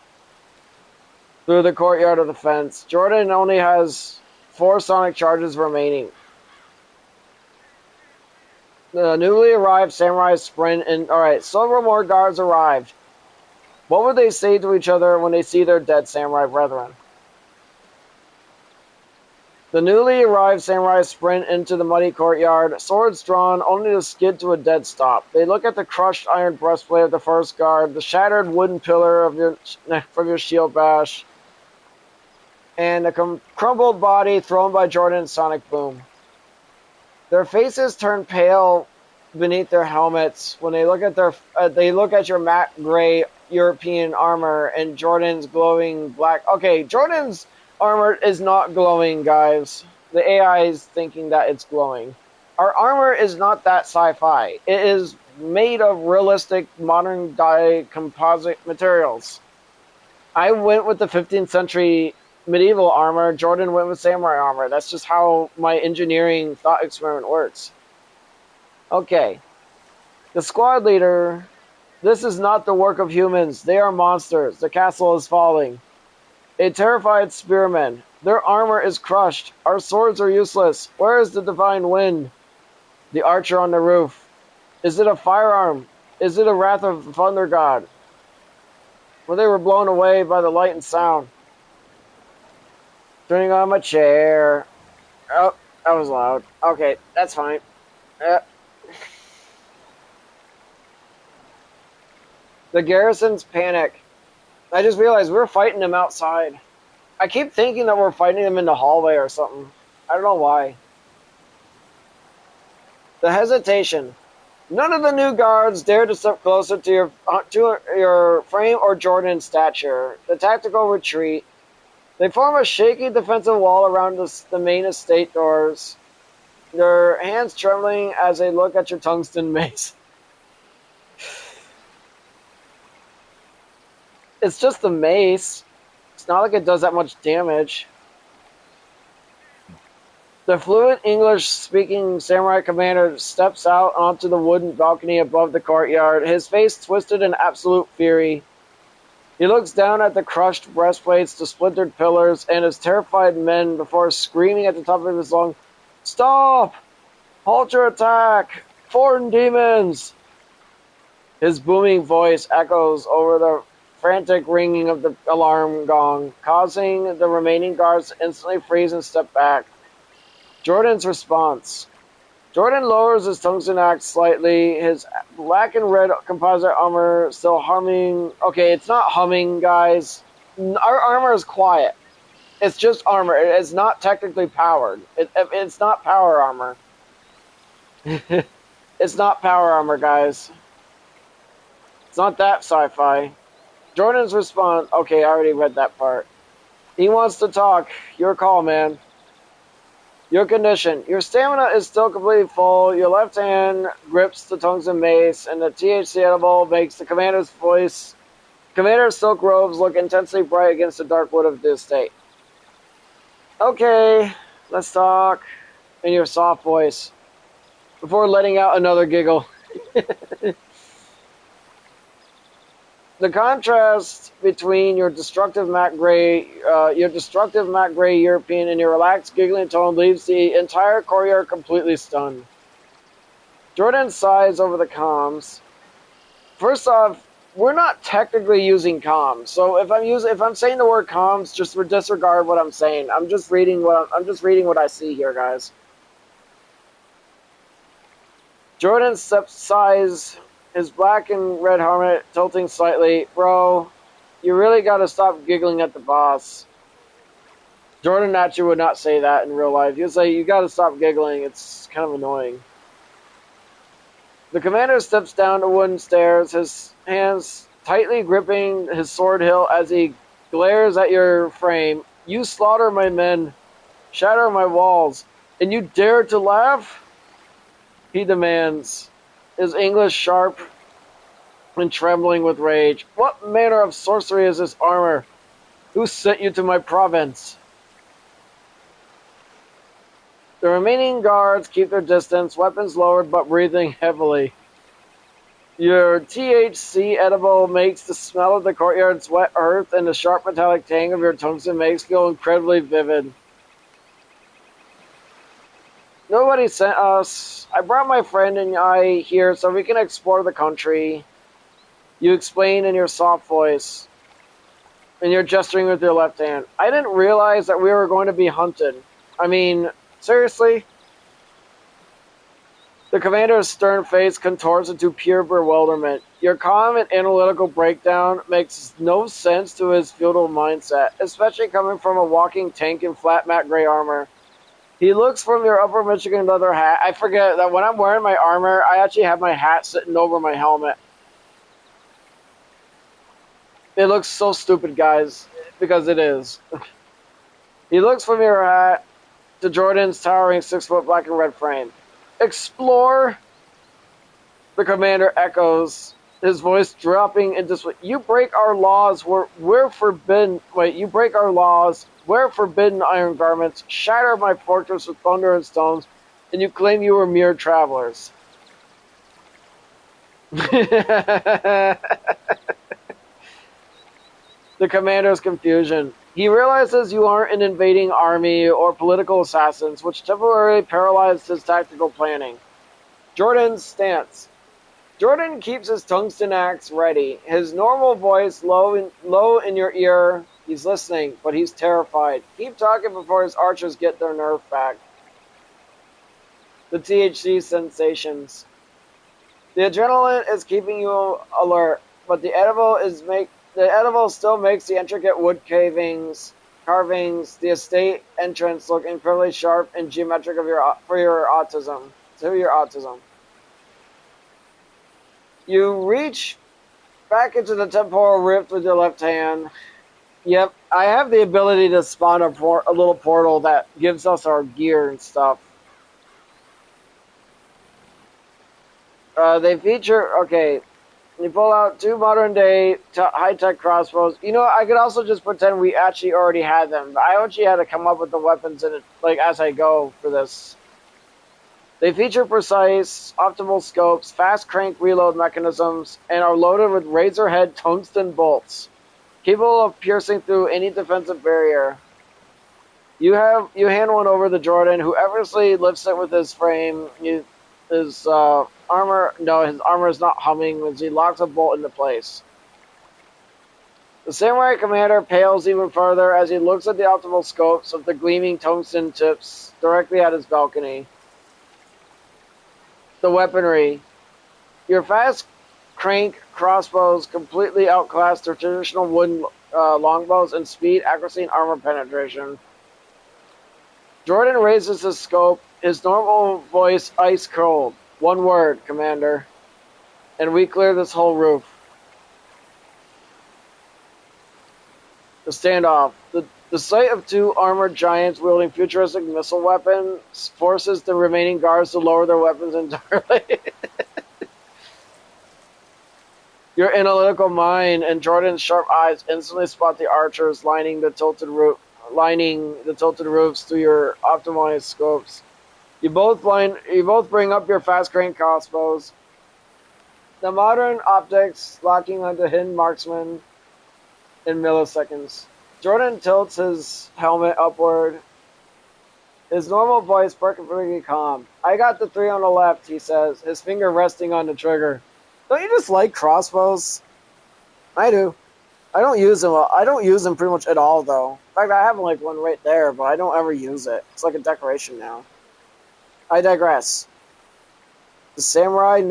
through the courtyard of the fence. Jordan only has 4 sonic charges remaining. The newly arrived samurai sprint and... Alright, several more guards arrived. What would they say to each other when they see their dead samurai brethren? The newly arrived samurai sprint into the muddy courtyard, swords drawn, only to skid to a dead stop. They look at the crushed iron breastplate of the first guard, the shattered wooden pillar from your shield bash, and a crumbled body thrown by Jordan's sonic boom. Their faces turn pale beneath their helmets when they look at your matte gray European armor and Jordan's glowing black. Okay, Jordan's armor is not glowing, guys. The AI is thinking that it's glowing. Our armor is not that sci-fi. It is made of realistic modern dye composite materials. I went with the 15th century medieval armor. Jordan went with samurai armor. That's just how my engineering thought experiment works. Okay. The squad leader. This is not the work of humans. They are monsters. The castle is falling. A terrified spearman. Their armor is crushed. Our swords are useless. Where is the divine wind? The archer on the roof. Is it a firearm? Is it a wrath of the thunder god? Well, they were blown away by the light and sound. Turning on my chair. Oh, that was loud. Okay, that's fine. The garrisons panic. I just realized we're fighting them outside. I keep thinking that we're fighting them in the hallway or something. I don't know why. The hesitation. None of the new guards dare to step closer to your frame or Jordan's stature. The tactical retreat. They form a shaky defensive wall around the main estate doors, their hands trembling as they look at your tungsten mace. It's just the mace. It's not like it does that much damage. The fluent English-speaking samurai commander steps out onto the wooden balcony above the courtyard, his face twisted in absolute fury. He looks down at the crushed breastplates, the splintered pillars, and his terrified men before screaming at the top of his lungs, "Stop! Halt your attack! Foreign demons!" His booming voice echoes over the frantic ringing of the alarm gong, causing the remaining guards to instantly freeze and step back. Jordan's response. Jordan lowers his tungsten axe slightly, his black and red composite armor still humming. Okay, it's not humming, guys. Our armor is quiet. It's just armor. It's not technically powered. It's not power armor. It's not power armor, guys. It's not that sci-fi. Jordan's response. Okay, I already read that part. He wants to talk. Your call, man. Your condition. Your stamina is still completely full. Your left hand grips the tungsten mace, and the THC edible makes the commander's voice. Commander's silk robes look intensely bright against the dark wood of the estate. Okay, let's talk in your soft voice before letting out another giggle. The contrast between your destructive matte gray European and your relaxed, giggling tone leaves the entire courtyard completely stunned. Jordan sighs over the comms. First off, we're not technically using comms, so if I'm saying the word comms, just disregard what I'm saying. I'm just reading what I see here, guys. Jordan sighs. His black and red helmet tilting slightly. Bro, you really gotta stop giggling at the boss. Jordan actually would not say that in real life. He would say, you gotta stop giggling. It's kind of annoying. The commander steps down the wooden stairs, his hands tightly gripping his sword hilt as he glares at your frame. You slaughter my men, shatter my walls, and you dare to laugh? He demands, his English sharp and trembling with rage. What manner of sorcery is this armor? Who sent you to my province? The remaining guards keep their distance, weapons lowered but breathing heavily. Your THC edible makes the smell of the courtyard's wet earth and the sharp metallic tang of your tungsten makes feel incredibly vivid. Nobody sent us. I brought my friend and I here so we can explore the country. You explain in your soft voice. And you're gesturing with your left hand. I didn't realize that we were going to be hunted. I mean, seriously? The commander's stern face contorts into pure bewilderment. Your calm and analytical breakdown makes no sense to his feudal mindset, especially coming from a walking tank in flat matte gray armor. He looks from your upper Michigan leather hat. I forget that when I'm wearing my armor, I actually have my hat sitting over my helmet. It looks so stupid, guys, because it is. He looks from your hat to Jordan's towering 6-foot black and red frame. Explore, the commander echoes, his voice dropping into you break our laws, we're forbidden. Wait, you break our laws, wear forbidden iron garments, shatter my fortress with thunder and stones, and you claim you were mere travelers. The commander's confusion. He realizes you aren't an invading army or political assassins, which temporarily paralyzed his tactical planning. Jordan's stance. Jordan keeps his tungsten axe ready, his normal voice low in your ear. He's listening, but he's terrified. Keep talking before his archers get their nerve back. The THC sensations. The adrenaline is keeping you alert, but the edible still makes the intricate wood carvings, the estate entrance look incredibly sharp and geometric for your autism. To your autism. You reach back into the temporal rift with your left hand. Yep, I have the ability to spawn a little portal that gives us our gear and stuff. They feature, okay, you pull out two modern day high-tech crossbows. You know, I could also just pretend we actually already had them. But I actually had to come up with the weapons in it, like, as I go for this. They feature precise, optimal scopes, fast crank reload mechanisms, and are loaded with razor-head tungsten bolts, capable of piercing through any defensive barrier. You hand one over to Jordan, who effortlessly lifts it with his frame. His armor is not humming as he locks a bolt into place. The samurai commander pales even further as he looks at the optimal scopes of the gleaming tungsten tips directly at his balcony. The weaponry. Your fast crank crossbows completely outclass their traditional wooden longbows in speed, accuracy, and armor penetration. Jordan raises his scope, his normal voice ice cold. One word, Commander. And we clear this whole roof. The standoff. The sight of two armored giants wielding futuristic missile weapons forces the remaining guards to lower their weapons entirely. Your analytical mind and Jordan's sharp eyes instantly spot the archers lining the tilted roofs through your optimized scopes. You both bring up your fast crank crossbows. The modern optics locking onto hidden marksmen in milliseconds. Jordan tilts his helmet upward, his normal voice perfectly calm. I got the three on the left, he says, his finger resting on the trigger. Don't you just like crossbows? I do. I don't use them. I don't use them pretty much at all, though. In fact, I have like one right there, but I don't ever use it. It's like a decoration now. I digress. The samurai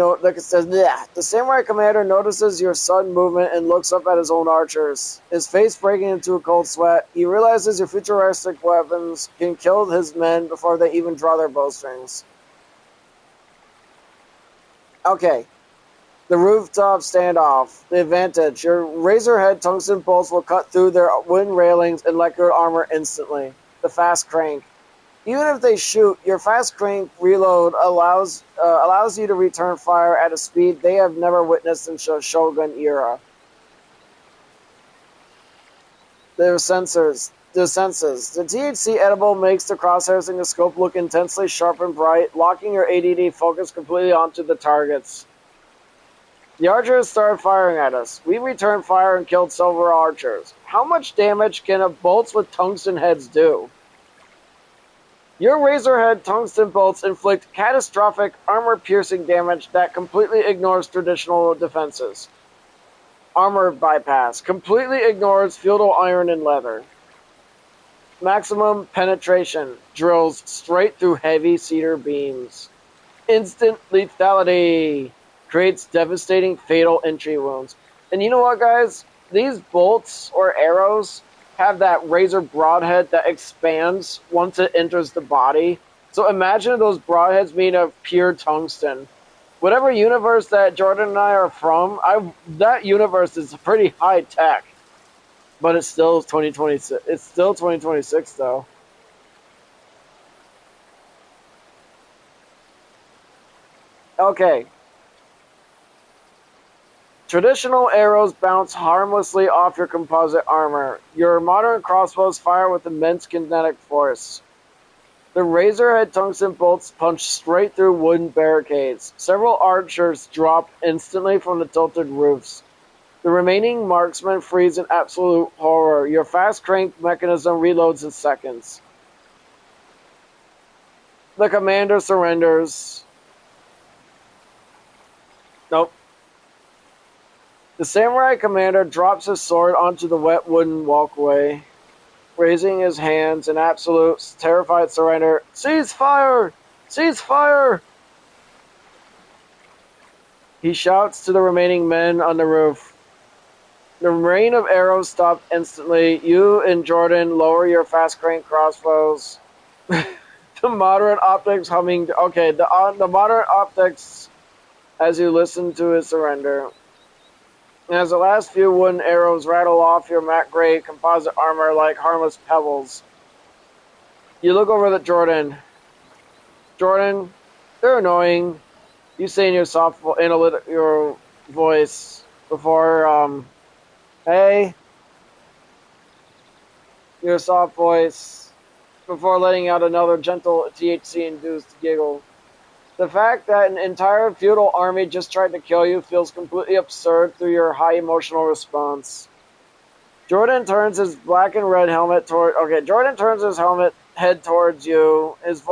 commander notices your sudden movement and looks up at his own archers. His face breaking into a cold sweat, he realizes your futuristic weapons can kill his men before they even draw their bowstrings. Okay. The rooftop standoff. The advantage. Your razor-head tungsten bolts will cut through their wooden railings and let your armor instantly. The fast crank. Even if they shoot, your fast crank reload allows you to return fire at a speed they have never witnessed in Shogun era. The senses. The THC edible makes the crosshairs in the scope look intensely sharp and bright, locking your ADD focus completely onto the targets. The archers started firing at us. We returned fire and killed several archers. How much damage can a bolts with tungsten heads do? Your razorhead tungsten bolts inflict catastrophic armor-piercing damage that completely ignores traditional defenses. Armor bypass. Completely ignores feudal iron and leather. Maximum penetration. Drills straight through heavy cedar beams. Instant lethality. Creates devastating fatal entry wounds. And you know what, guys? These bolts or arrows have that razor broadhead that expands once it enters the body. So imagine those broadheads made of pure tungsten. Whatever universe that Jordan and I are from, that universe is pretty high tech. But it's still 2026. It's still 2026 though. Okay. Traditional arrows bounce harmlessly off your composite armor. Your modern crossbows fire with immense kinetic force. The razor-head tungsten bolts punch straight through wooden barricades. Several archers drop instantly from the tilted roofs. The remaining marksmen freeze in absolute horror. Your fast crank mechanism reloads in seconds. The commander surrenders. Nope. The samurai commander drops his sword onto the wet wooden walkway, raising his hands in absolute terrified surrender. Cease fire! Cease fire! He shouts to the remaining men on the roof. The rain of arrows stopped instantly. You and Jordan lower your fast crank crossbows. The moderate optics humming. Okay, the moderate optics as you listen to his surrender. And as the last few wooden arrows rattle off your matte gray composite armor like harmless pebbles, you look over at Jordan. Jordan, they're annoying. You say in your soft, your voice before, hey, your soft voice before letting out another gentle THC-induced giggle. The fact that an entire feudal army just tried to kill you feels completely absurd through your high emotional response. Jordan turns his black and red helmet toward. Okay, Jordan turns his head towards you. His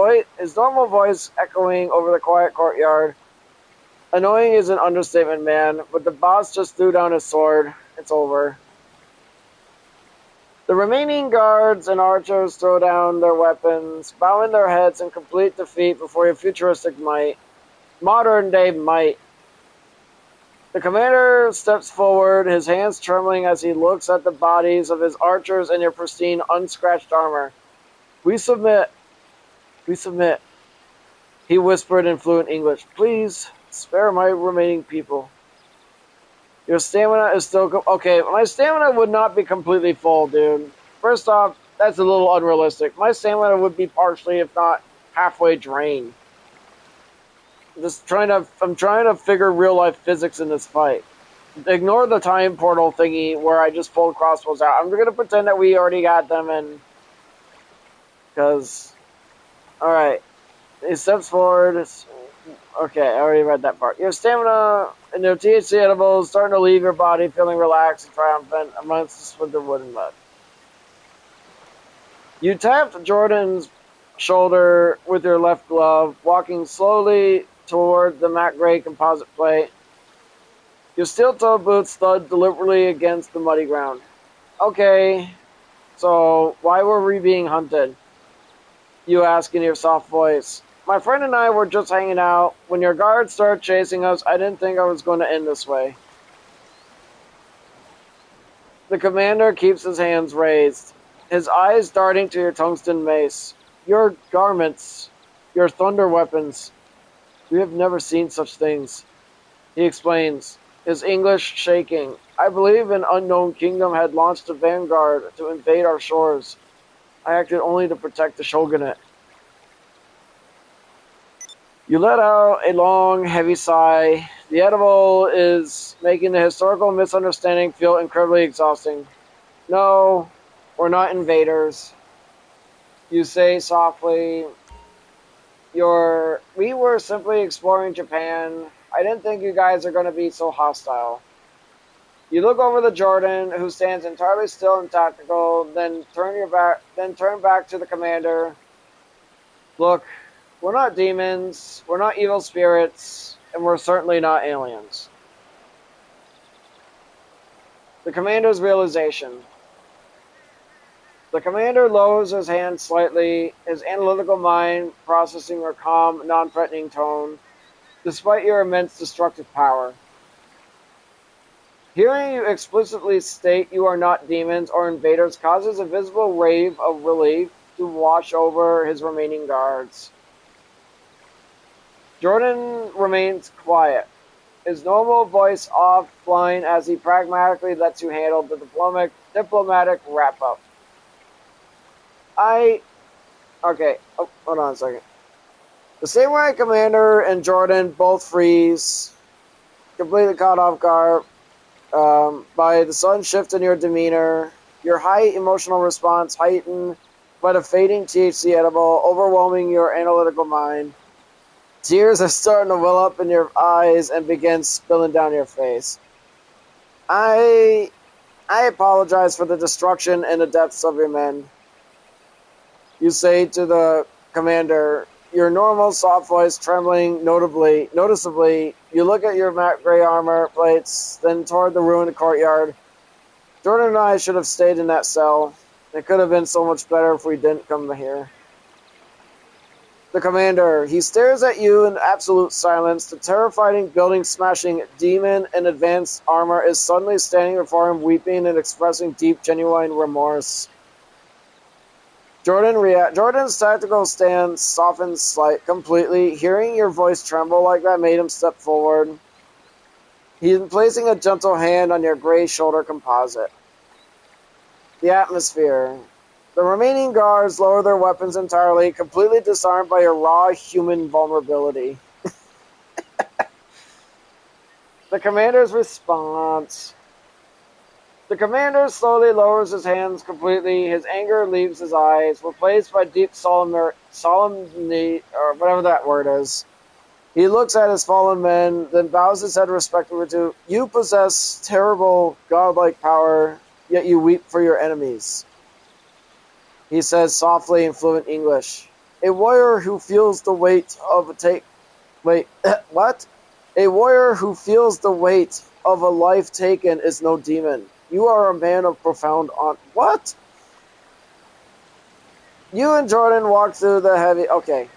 normal voice echoing over the quiet courtyard. Annoying is an understatement, man. But the boss just threw down his sword. It's over. The remaining guards and archers throw down their weapons, bowing their heads in complete defeat before your futuristic might. Modern day might. The commander steps forward, his hands trembling as he looks at the bodies of his archers and your pristine, unscratched armor. We submit. We submit. He whispered in fluent English. Please, spare my remaining people. Your stamina is still... Okay, my stamina would not be completely full, dude. First off, that's a little unrealistic. My stamina would be partially, if not halfway drained. I'm trying to figure real-life physics in this fight. Ignore the time portal thingy where I just pulled crossbows out. I'm going to pretend that we already got them in. Because... Alright. He steps forward. Okay, I already read that part. Your stamina and your THC edibles starting to leave your body, feeling relaxed and triumphant amongst the splintered wood and mud. You tapped Jordan's shoulder with your left glove, walking slowly toward the matte gray composite plate. Your steel-toed boots thud deliberately against the muddy ground. Okay, so why were we being hunted? You ask in your soft voice. My friend and I were just hanging out. When your guards started chasing us, I didn't think I was going to end this way. The commander keeps his hands raised, his eyes darting to your tungsten mace. Your garments, your thunder weapons. We have never seen such things. He explains, his English shaking. I believe an unknown kingdom had launched a vanguard to invade our shores. I acted only to protect the shogunate. You let out a long, heavy sigh. The edible is making the historical misunderstanding feel incredibly exhausting. No, we're not invaders. You say softly. We were simply exploring Japan. I didn't think you guys are going to be so hostile. You look over the Jordan, who stands entirely still and tactical, then turn back to the commander. Look, we're not demons, we're not evil spirits, and we're certainly not aliens. The commander's realization. The commander lowers his hand slightly, his analytical mind processing your calm, non-threatening tone, despite your immense destructive power. Hearing you explicitly state you are not demons or invaders causes a visible wave of relief to wash over his remaining guards. Jordan remains quiet, his normal voice offline as he pragmatically lets you handle the diplomatic wrap-up. Okay, hold on a second. The samurai commander and Jordan both freeze, completely caught off guard. by the sudden shift in your demeanor. Your high emotional response heightened by the fading THC edible, overwhelming your analytical mind. Tears are starting to well up in your eyes and begin spilling down your face. I apologize for the destruction in the depths of your men. You say to the commander, your normal soft voice trembling noticeably. You look at your matte gray armor plates, then toward the ruined courtyard. Jordan and I should have stayed in that cell. It could have been so much better if we didn't come here. The commander, he stares at you in absolute silence. The terrifying building-smashing demon in advanced armor is suddenly standing before him, weeping and expressing deep, genuine remorse. Jordan's tactical stance softens completely. Hearing your voice tremble like that made him step forward. He's placing a gentle hand on your gray shoulder composite. The atmosphere. The remaining guards lower their weapons entirely, completely disarmed by your raw human vulnerability. The commander's response. The commander slowly lowers his hands completely. His anger leaves his eyes, replaced by deep solemnity, or whatever that word is. He looks at his fallen men, then bows his head respectfully to, you possess terrible, godlike power, yet you weep for your enemies. He says softly in fluent English, a warrior who feels the weight of what? A warrior who feels the weight of a life taken is no demon. You are a man of profound what? You and Jordan walk through the heavy... Okay.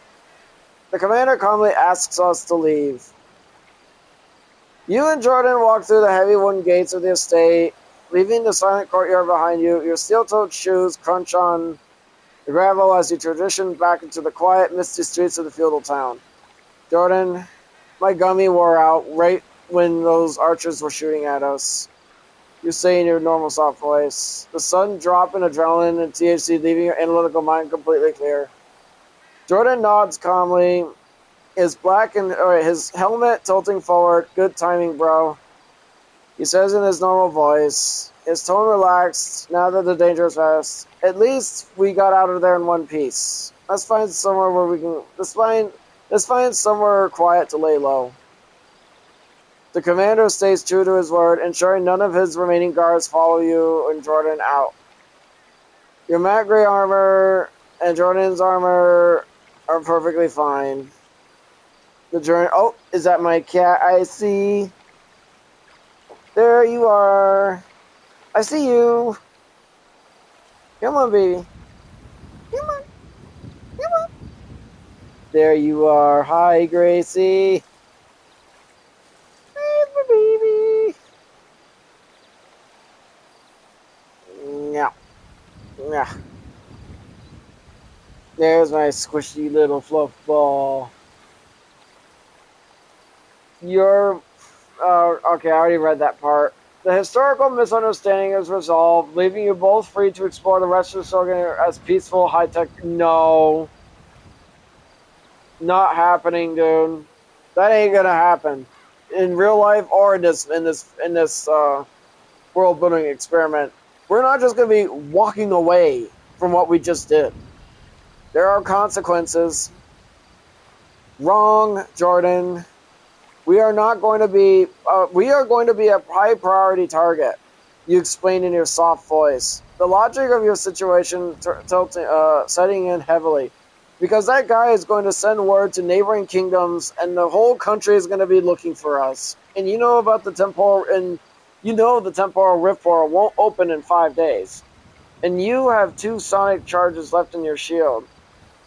The commander calmly asks us to leave. You and Jordan walk through the heavy wooden gates of the estate, leaving the silent courtyard behind you. Your steel-toed shoes crunch on the gravel as you transition back into the quiet, misty streets of the feudal town. Jordan, my gummy wore out right when those archers were shooting at us. You say in your normal soft voice. The sudden drop in adrenaline and THC leaving your analytical mind completely clear. Jordan nods calmly, his his helmet tilting forward. Good timing, bro. He says in his normal voice, his tone relaxed now that the danger is past. At least we got out of there in one piece. Let's find somewhere where we can... Let's find somewhere quiet to lay low. The commander stays true to his word, ensuring none of his remaining guards follow you and Jordan out. Your matte gray armor and Jordan's armor are perfectly fine. The journey... Oh, is that my cat? I see. There you are. I see you. Come on, baby. Come on. Come on. There you are. Hi, Gracie. There's my baby. Yeah. Yeah. There's my squishy little fluff ball. You're... okay, I already read that part. The historical misunderstanding is resolved, leaving you both free to explore the rest of the Shogun as peaceful, high-tech... No. Not happening, dude. That ain't gonna happen. In real life or in this world building experiment. We're not just gonna be walking away from what we just did. There are consequences. Wrong, Jordan. We are going to be a high priority target. You explained in your soft voice. The logic of your situation setting in heavily. Because that guy is going to send word to neighboring kingdoms, and the whole country is going to be looking for us. And you know about the temporal rift portal won't open in 5 days. And you have 2 sonic charges left in your shield.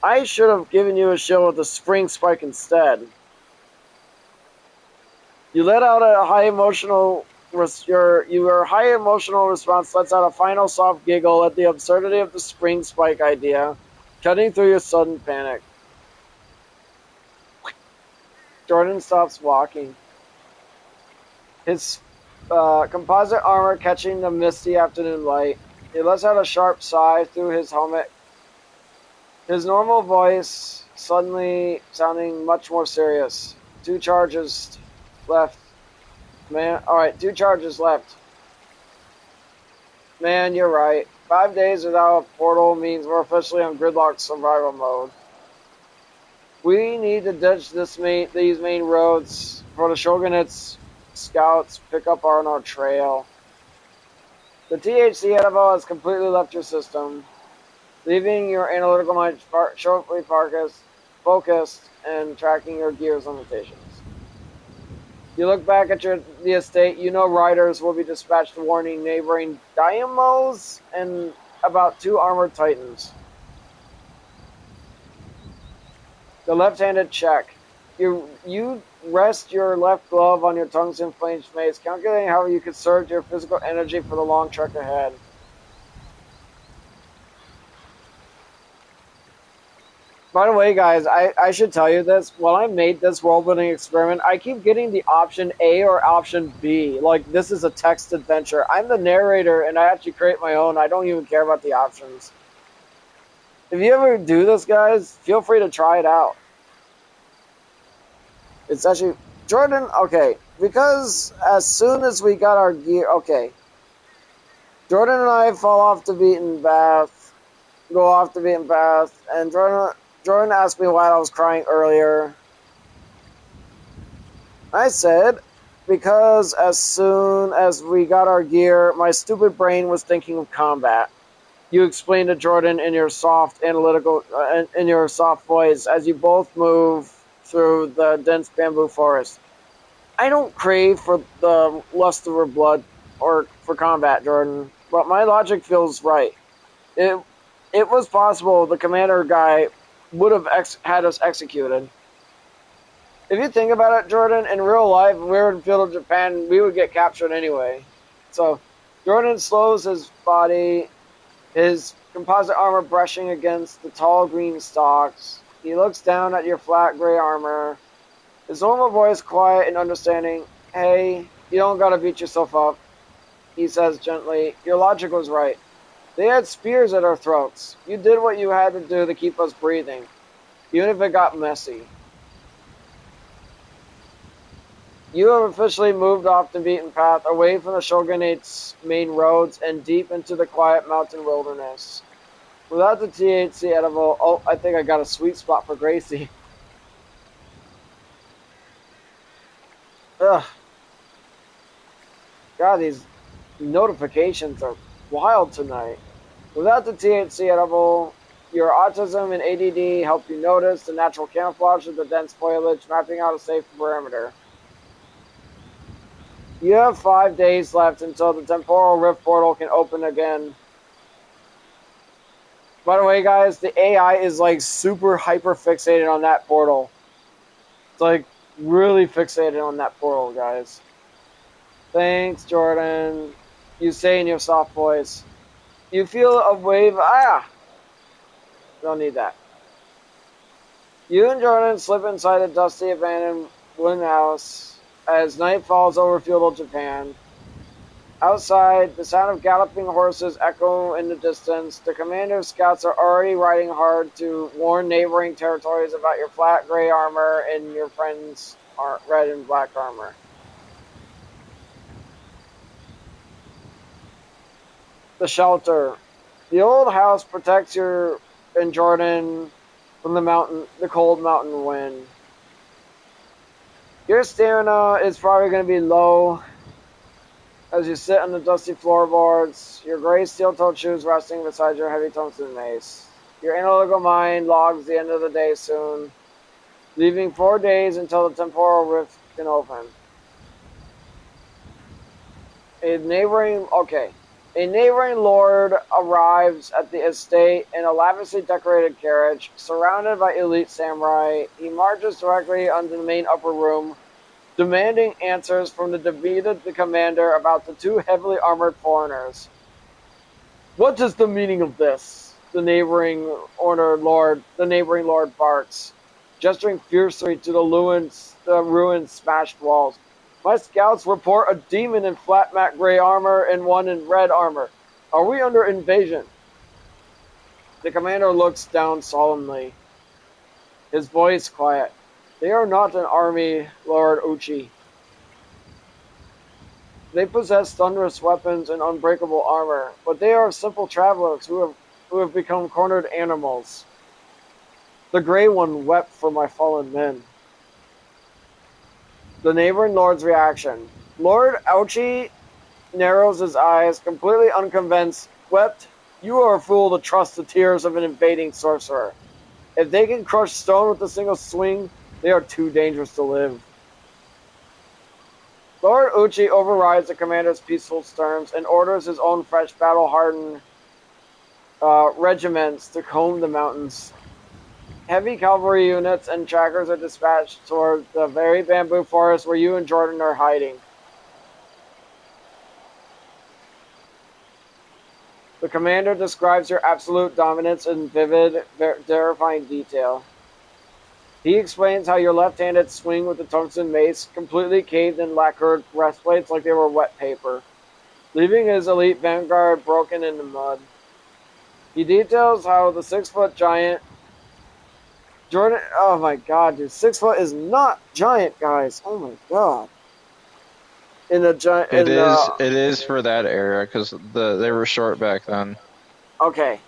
I should have given you a shield with a spring spike instead. You let out a high emotional... Your high emotional response lets out a final soft giggle at the absurdity of the spring spike idea, cutting through your sudden panic. Jordan stops walking. His composite armor catching the misty afternoon light. He lets out a sharp sigh through his helmet. His normal voice suddenly sounding much more serious. 2 charges left. Man, alright, 2 charges left. Man, you're right. 5 days without a portal means we're officially on gridlock survival mode. We need to ditch these main roads for the Shogunate's scouts pick up on our trail. The THC edible has completely left your system, leaving your analytical mind sharply focused and tracking your gear's limitations. You look back at the estate, you know riders will be dispatched warning neighboring Diamos and about 2 armored titans. The left-handed check. You rest your left glove on your tungsten flamed mace, calculating how you conserve your physical energy for the long trek ahead. By the way, guys, I should tell you this. While I made this world-building experiment, I keep getting the option A or option B. Like, this is a text adventure. I'm the narrator, and I actually create my own. I don't even care about the options. If you ever do this, guys, feel free to try it out. It's actually... Jordan, okay. Because as soon as we got our gear... Okay. Jordan and I fall off the beaten path. Go off the beaten path. And Jordan asked me why I was crying earlier. I said, because as soon as we got our gear, my stupid brain was thinking of combat. You explained to Jordan in your soft in your soft voice as you both move through the dense bamboo forest. I don't crave for the lust of her blood or for combat, Jordan, but my logic feels right. It was possible the commander guy would have had us executed. If you think about it, Jordan, in real life, if we were in feudal Japan, we would get captured anyway. So, Jordan slows his body, his composite armor brushing against the tall green stalks. He looks down at your flat gray armor. His normal voice quiet and understanding. Hey, you don't gotta beat yourself up. He says gently, your logic was right. They had spears at our throats. You did what you had to do to keep us breathing, even if it got messy. You have officially moved off the beaten path, away from the Shogunate's main roads and deep into the quiet mountain wilderness. Without the THC edible, oh, I think I got a sweet spot for Gracie. Ugh. God, these notifications are wild tonight. Without the THC edible, your autism and ADD help you notice the natural camouflage of the dense foliage, mapping out a safe perimeter. You have 5 days left until the temporal rift portal can open again. By the way, guys, the AI is like super hyper fixated on that portal. It's like really fixated on that portal, guys. Thanks, Jordan. You say in your soft voice. You feel a wave. Don't need that. You and Jordan slip inside a dusty abandoned wooden house as night falls over feudal Japan. Outside, the sound of galloping horses echo in the distance. The commander's scouts are already riding hard to warn neighboring territories about your flat gray armor and your friend's red and black armor. The shelter. The old house protects you and Jordan from the cold mountain wind. Your stamina is probably going to be low as you sit on the dusty floorboards, your gray steel-toed shoes resting beside your heavy tungsten mace. Your analytical mind logs the end of the day soon, leaving 4 days until the temporal rift can open. A neighboring lord arrives at the estate in a lavishly decorated carriage, surrounded by elite samurai. He marches directly onto the main upper room, demanding answers from the defeated commander about the 2 heavily armored foreigners. What is the meaning of this? The neighboring lord barks, gesturing fiercely to the ruined smashed walls. My scouts report a demon in flat matte gray armor and one in red armor. Are we under invasion? The commander looks down solemnly, his voice quiet. They are not an army, Lord Uchi. They possess thunderous weapons and unbreakable armor, but they are simple travelers who have become cornered animals. The Grey One wept for my fallen men. The neighboring lord's reaction. Lord Ouchie narrows his eyes, completely unconvinced, wept, "You are a fool to trust the tears of an invading sorcerer. If they can crush stone with a single swing, they are too dangerous to live." Lord Uchi overrides the commander's peaceful terms and orders his own fresh battle-hardened regiments to comb the mountains. Heavy cavalry units and trackers are dispatched toward the very bamboo forest where you and Jordan are hiding. The commander describes your absolute dominance in vivid, terrifying detail. He explains how your left-handed swing with the tungsten mace completely caved in lacquered breastplates like they were wet paper, leaving his elite vanguard broken in the mud. He details how the 6-foot giant Jordan. Oh my god, dude! 6 foot is not giant, guys. Oh my god. In the giant. It is. It is for that era because they were short back then. Okay.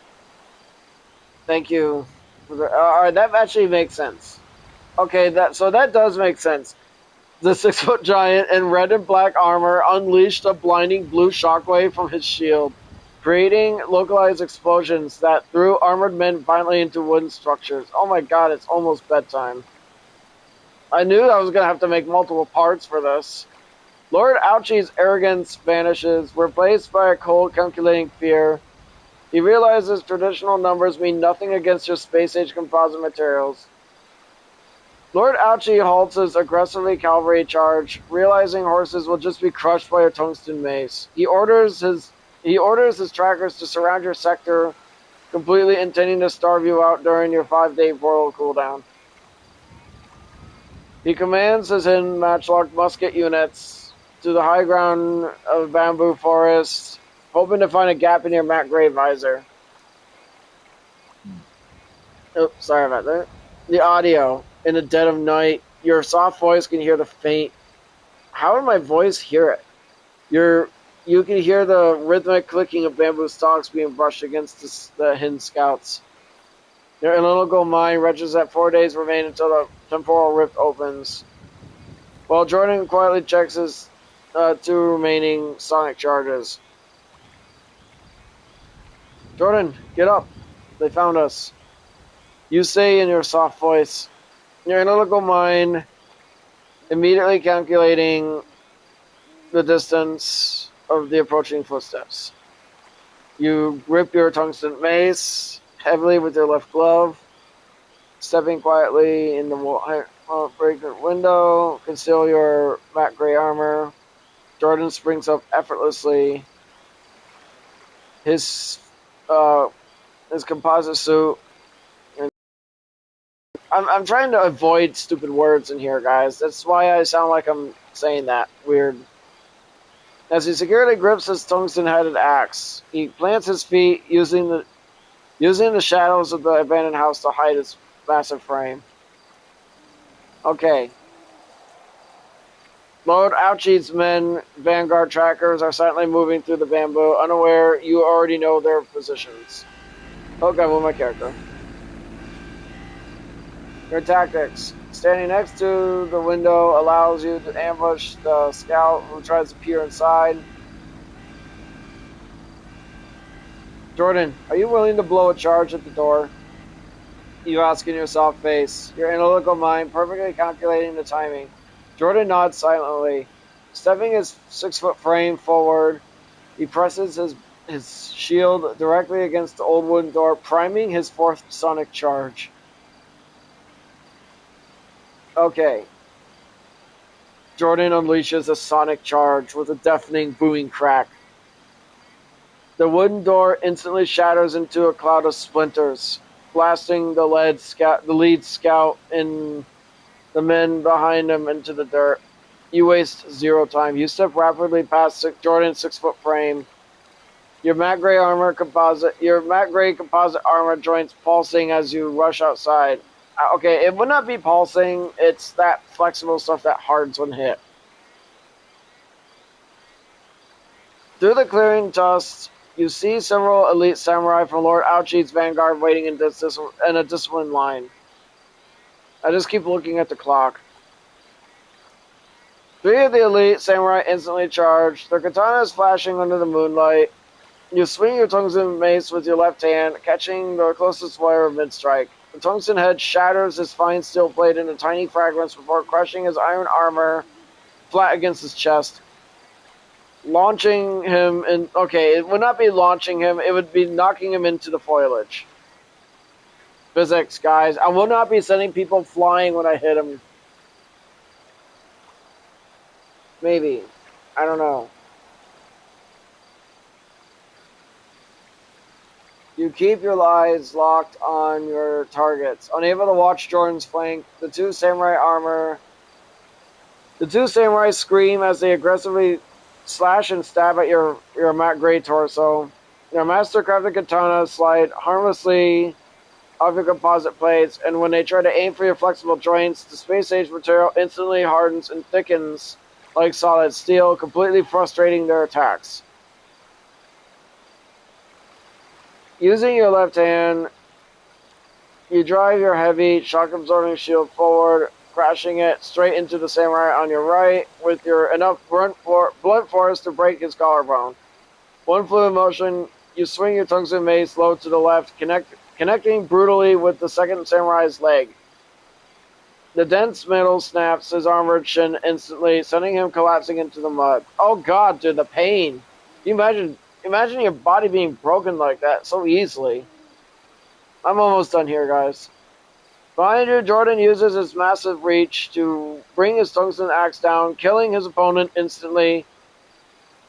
Thank you. All right, that actually makes sense. Okay, that does make sense. The 6-foot giant in red and black armor unleashed a blinding blue shockwave from his shield, creating localized explosions that threw armored men violently into wooden structures. Oh my god, it's almost bedtime. I knew I was going to have to make multiple parts for this. Lord Ouchie's arrogance vanishes, replaced by a cold, calculating fear. He realizes traditional numbers mean nothing against your space-age composite materials. Lord Ouchie halts his aggressively cavalry charge, realizing horses will just be crushed by a tungsten mace. He orders his trackers to surround your sector, completely intending to starve you out during your 5-day portal cooldown. He commands his hidden matchlock musket units to the high ground of bamboo forest, hoping to find a gap in your Matt Gray visor. Oh, sorry about that. The audio. In the dead of night, your soft voice can hear the faint. How did my voice hear it? You can hear the rhythmic clicking of bamboo stalks being brushed against the hidden scouts. Your analytical mind registers that 4 days remain until the temporal rift opens. While Jordan quietly checks his 2 remaining sonic charges. Jordan, get up. They found us. You say in your soft voice. Your analytical mind immediately calculating the distance of the approaching footsteps. You grip your tungsten mace heavily with your left glove, stepping quietly in the breaker window, conceal your matte gray armor. Jordan springs up effortlessly. His composite suit. I'm trying to avoid stupid words in here, guys. That's why I sound like I'm saying that weird. As he securely grips his tungsten-headed axe, he plants his feet, using the shadows of the abandoned house to hide his massive frame. Okay. Lord Ouchie's men, vanguard trackers, are silently moving through the bamboo, unaware you already know their positions. Oh god, well, my character. Your tactics. Standing next to the window allows you to ambush the scout who tries to peer inside. Jordan, are you willing to blow a charge at the door? You ask in your soft face, your analytical mind perfectly calculating the timing. Jordan nods silently. Stepping his 6-foot frame forward, he presses his shield directly against the old wooden door, priming his 4th sonic charge. Okay. Jordan unleashes a sonic charge with a deafening, booming crack. The wooden door instantly shatters into a cloud of splinters, blasting the lead scout and the men behind him into the dirt. You waste 0 time. You step rapidly past Jordan's 6-foot frame. Your matte gray composite armor joints pulsing as you rush outside. Okay, it would not be pulsing. It's that flexible stuff that hardens when hit. Through the clearing dust, you see several elite samurai from Lord Aochi's vanguard waiting in a disciplined line. I just keep looking at the clock. 3 of the elite samurai instantly charge, their katanas flashing under the moonlight. You swing your tungsten mace with your left hand, catching the closest warrior mid-strike. The tungsten head shatters his fine steel blade into tiny fragments before crushing his iron armor flat against his chest. Launching him in... Okay, it would not be launching him, it would be knocking him into the foliage. Physics, guys. I will not be sending people flying when I hit him. Maybe. I don't know. You keep your eyes locked on your targets. Unable to watch Jordan's flank, the two samurai scream as they aggressively slash and stab at your matte gray torso. Their master-crafted katanas slide harmlessly off your composite plates, and when they try to aim for your flexible joints, the space-age material instantly hardens and thickens like solid steel, completely frustrating their attacks. Using your left hand, you drive your heavy, shock-absorbing shield forward, crashing it straight into the samurai on your right with your enough blunt force to break his collarbone. One fluid motion, you swing your tungsten mace low to the left, connecting brutally with the second samurai's leg. The dense metal snaps his armored shin instantly, sending him collapsing into the mud. Oh god, dude, the pain! Can you imagine your body being broken like that so easily. I'm almost done here, guys. Behind you, Jordan uses his massive reach to bring his tungsten axe down, killing his opponent instantly.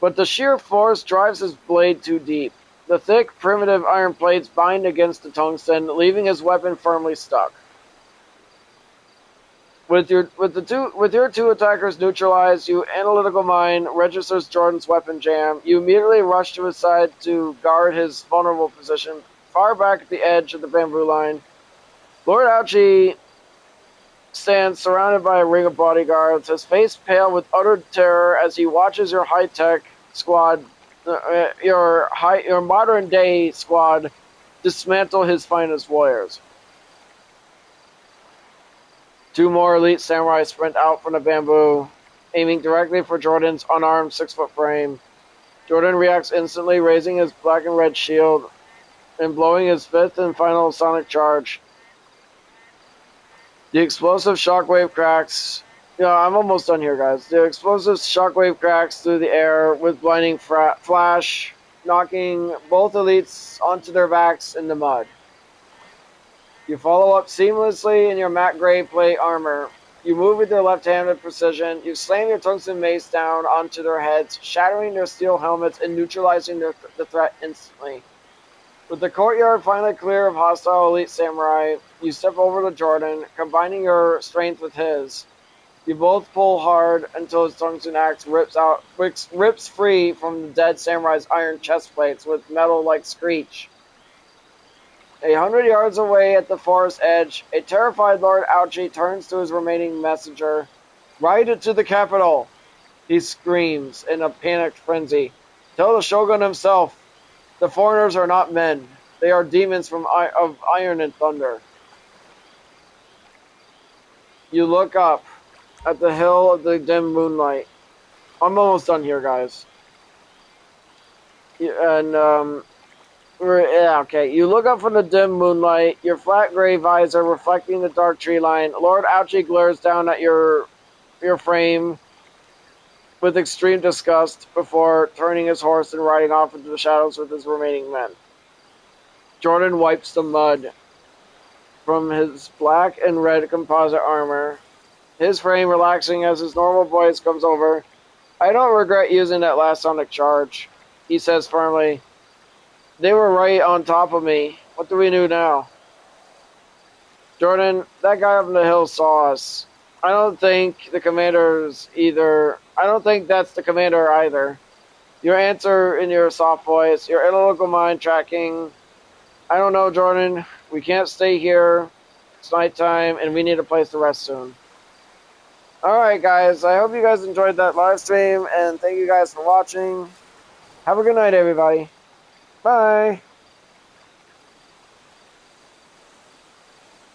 But the sheer force drives his blade too deep. The thick, primitive iron plates bind against the tungsten, leaving his weapon firmly stuck. With your two attackers neutralized, your analytical mind registers Jordan's weapon jam. You immediately rush to his side to guard his vulnerable position, far back at the edge of the bamboo line. Lord Aochi stands surrounded by a ring of bodyguards, his face pale with utter terror as he watches your high-tech squad, your modern-day squad, dismantle his finest warriors. 2 more elite samurai sprint out from the bamboo, aiming directly for Jordan's unarmed 6-foot frame. Jordan reacts instantly, raising his black and red shield and blowing his 5th and final sonic charge. The explosive shockwave cracks... I'm almost done here, guys. The explosive shockwave cracks through the air with blinding flash, knocking both elites onto their backs in the mud. You follow up seamlessly in your matte gray plate armor. You move with your left hand with precision. You slam your tungsten mace down onto their heads, shattering their steel helmets and neutralizing the threat instantly. With the courtyard finally clear of hostile elite samurai, you step over to Jordan, combining your strength with his. You both pull hard until his tungsten axe rips free from the dead samurai's iron chest plates with metal-like screech. 100 yards away at the forest edge, a terrified Lord Aochi turns to his remaining messenger. "Ride it to the capital!" he screams in a panicked frenzy. "Tell the shogun himself, the foreigners are not men. They are demons of iron and thunder." You look up at the hill of the dim moonlight. I'm almost done here, guys. You look up from the dim moonlight, your flat gray visor reflecting the dark tree line. Lord Aochi glares down at your frame with extreme disgust before turning his horse and riding off into the shadows with his remaining men. Jordan wipes the mud from his black and red composite armor, his frame relaxing as his normal voice comes over. "I don't regret using that last sonic charge," he says firmly. "They were right on top of me. What do we do now?" "Jordan, that guy up on the hill saw us. I don't think that's the commander either." Your answer in your soft voice, your analytical mind tracking. "I don't know, Jordan. We can't stay here. It's nighttime, and we need a place to rest soon." Alright, guys. I hope you guys enjoyed that live stream, and thank you guys for watching. Have a good night, everybody. Bye.